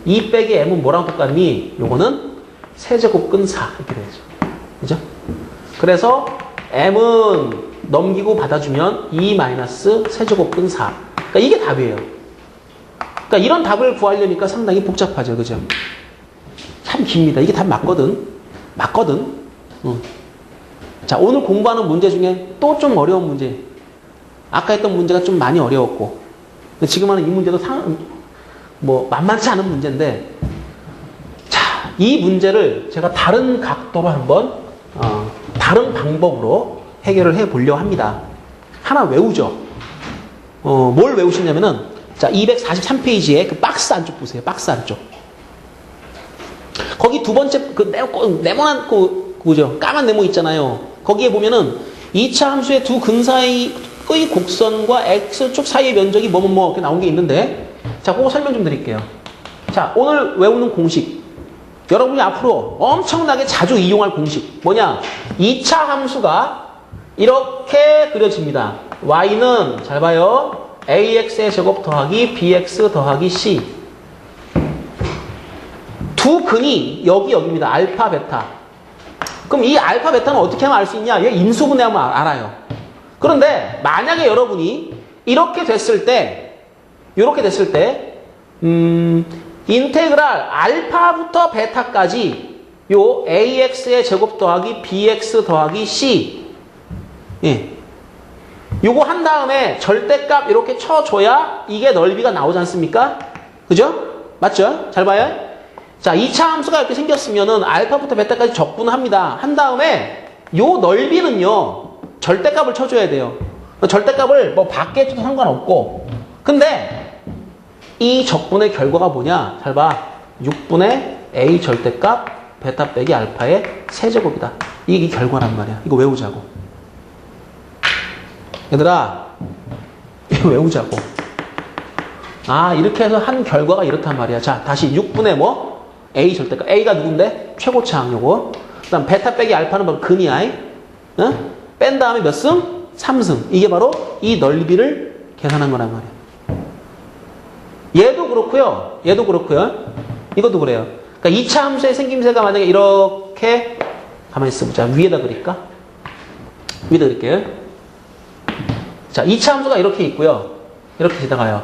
2 빼기 m은 뭐랑 똑같니? 요거는 세제곱근 4 이렇게 되죠. 그죠? 그래서 m은 넘기고 받아주면 2 마이너스 세제곱근 4. 그러니까 이게 답이에요. 그러니까 이런 답을 구하려니까 상당히 복잡하죠. 그죠? 참 깁니다. 이게 답 맞거든. 맞거든. 자, 오늘 공부하는 문제 중에 또 좀 어려운 문제. 아까 했던 문제가 좀 많이 어려웠고. 지금 하는 이 문제도 만만치 않은 문제인데, 자, 이 문제를 제가 다른 각도로 한번, 다른 방법으로 해결을 해 보려고 합니다. 하나 외우죠? 뭘 외우시냐면은, 자, 243페이지에 그 박스 안쪽 보세요. 박스 안쪽. 거기 두 번째, 네모난, 그죠? 까만 네모 있잖아요. 거기에 보면은 2차 함수의 두 근 사이의 곡선과 x축 사이의 면적이 뭐 이렇게 나온 게 있는데, 자, 그거 설명 좀 드릴게요. 자, 오늘 외우는 공식. 여러분이 앞으로 엄청나게 자주 이용할 공식. 뭐냐? 2차 함수가 이렇게 그려집니다. y는, 잘 봐요. ax의 제곱 더하기 bx 더하기 c. 두 근이 여기입니다. 알파, 베타. 그럼 이 알파, 베타는 어떻게 하면 알 수 있냐? 얘 인수분해하면 알아요. 그런데 만약에 여러분이 이렇게 됐을 때, 인테그랄 알파부터 베타까지 요 ax의 제곱 더하기 bx 더하기 c, 예, 요거 한 다음에 절대값 이렇게 쳐줘야 이게 넓이가 나오지 않습니까? 그죠? 맞죠? 잘 봐요. 자, 2차 함수가 이렇게 생겼으면은 알파부터 베타까지 적분합니다. 한 다음에 요 넓이는요, 절대값을 쳐줘야 돼요. 절대값을 뭐 밖에 쳐도 상관없고. 근데 이 적분의 결과가 뭐냐? 잘 봐. 6분의 a 절대값 베타 빼기 알파의 세제곱이다. 이게 결과란 말이야. 이거 외우자고. 얘들아, 이거 외우자고. 아, 이렇게 해서 한 결과가 이렇단 말이야. 자, 다시 6분의 뭐? a 절대값. a가 누군데? 최고차항 요거. 그 다음 베타 빼기 알파는 바로 근이야. 응? 뺀 다음에 몇 승? 3승. 이게 바로 이 넓이를 계산한 거란 말이야. 얘도 그렇고요. 얘도 그렇고요. 이것도 그래요. 그러니까 2차 함수의 생김새가 만약에 이렇게, 가만히 있어보자. 위에다 그릴까? 위에다 그릴게요. 자, 2차 함수가 이렇게 있고요. 이렇게 지나가요.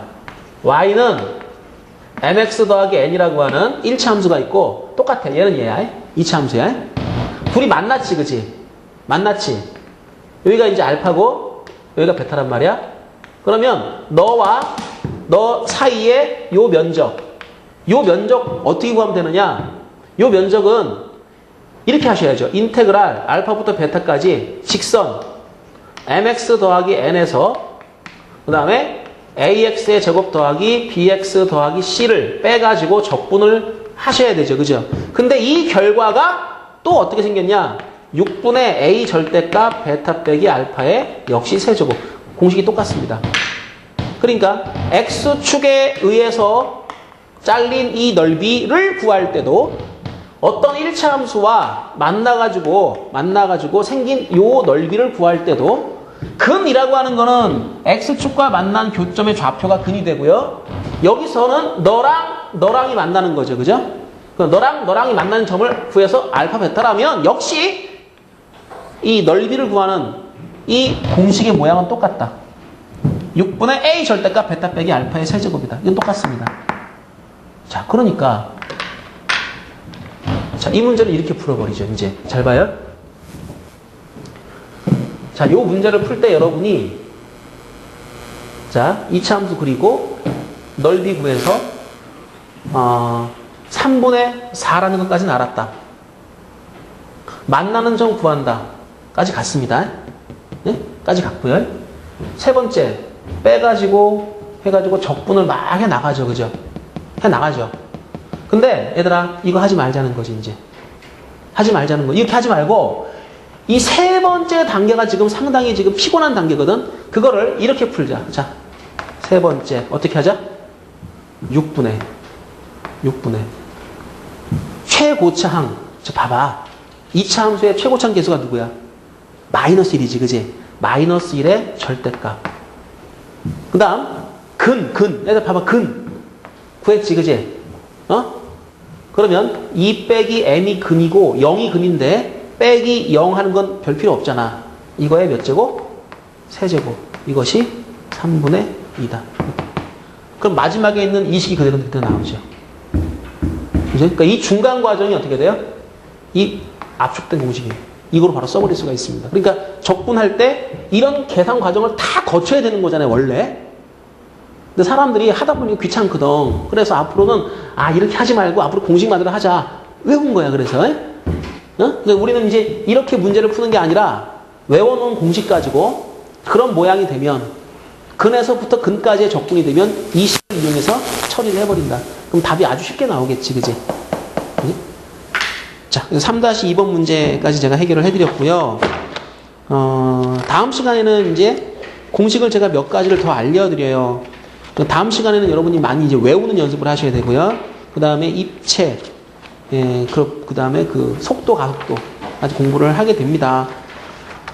y는 mx 더하기 n이라고 하는 1차 함수가 있고, 똑같아. 얘는 얘야. 2차 함수야. 둘이 만났지, 그치? 만났지? 여기가 이제 알파고, 여기가 베타란 말이야. 그러면 너와 너 사이에 요 면적 어떻게 구하면 되느냐? 요 면적은 이렇게 하셔야죠. 인테그랄 알파부터 베타까지 직선 mx 더하기 n에서 그 다음에 ax의 제곱 더하기 bx 더하기 c를 빼가지고 적분을 하셔야 되죠. 그죠? 근데 이 결과가 또 어떻게 생겼냐? 6분의 a 절대값 베타 빼기 알파의 역시 세제곱. 공식이 똑같습니다. 그러니까 x축에 의해서 잘린 이 넓이를 구할 때도 어떤 1차 함수와 만나가지고 생긴 이 넓이를 구할 때도 근이라고 하는 거는 x축과 만난 교점의 좌표가 근이 되고요. 여기서는 너랑이 만나는 거죠. 그죠? 너랑이 만나는 점을 구해서 알파 베타라면 역시 이 넓이를 구하는 이 공식의 모양은 똑같다. 6분의 a 절대값 베타 빼기 알파의 세제곱이다. 이건 똑같습니다. 자, 그러니까 자, 이 문제를 이렇게 풀어버리죠. 이제 잘 봐요. 자, 이 문제를 풀 때 여러분이 자, 2차 함수 그리고 넓이 구해서 3분의 4라는 것까지는 알았다. 만나는 점 구한다. 까지 갔습니다. 네? 까지 갔고요. 세 번째, 해가지고 적분을 막 해나가죠. 그죠? 해나가죠. 근데 얘들아, 이거 하지 말자는 거지, 이제. 하지 말자는 거. 이렇게 하지 말고, 이 세 번째 단계가 지금 상당히 지금 피곤한 단계거든? 그거를 이렇게 풀자. 자, 세 번째. 어떻게 하자? 6분의. 최고차항. 자, 봐봐. 2차 함수의 최고차항 계수가 누구야? 마이너스 1이지, 그지? 마이너스 1의 절대값. 그 다음, 근. 얘들 봐봐, 근. 구했지, 그지? 그러면 2 빼기 m이 근이고 0이 근인데 빼기 0 하는 건 별 필요 없잖아. 이거의 몇 제곱? 세제곱. 이것이 3분의 2다. 그럼 마지막에 있는 이 식이 그대로 나오죠. 그죠? 그러니까 이 중간 과정이 어떻게 돼요? 이 압축된 공식이에요. 이거로 바로 써버릴 수가 있습니다. 그러니까 적분할 때 이런 계산 과정을 다 거쳐야 되는 거잖아요, 원래. 근데 사람들이 하다 보니 귀찮거든. 그래서 앞으로는 이렇게 하지 말고 앞으로 공식 만들어 하자. 외운 거야, 그래서. 근데 우리는 이제 이렇게 문제를 푸는 게 아니라 외워놓은 공식 가지고 그런 모양이 되면 근에서부터 근까지의 적분이 되면 이 식을 이용해서 처리를 해버린다. 그럼 답이 아주 쉽게 나오겠지, 그지? 자, 3-2번 문제까지 제가 해결을 해드렸고요. 다음 시간에는 이제 공식을 제가 몇 가지를 더 알려드려요. 다음 시간에는 여러분이 많이 이제 외우는 연습을 하셔야 되고요. 그 다음에 입체, 그 다음에 그 속도, 가속도까지 공부를 하게 됩니다.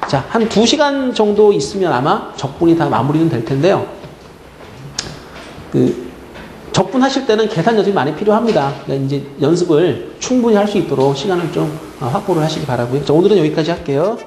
자, 한 2시간 정도 있으면 아마 적분이 다 마무리는 될 텐데요. 적분하실 때는 계산 연습이 많이 필요합니다. 그러니까 이제 연습을 충분히 할 수 있도록 시간을 좀 확보를 하시기 바라고요. 자, 오늘은 여기까지 할게요.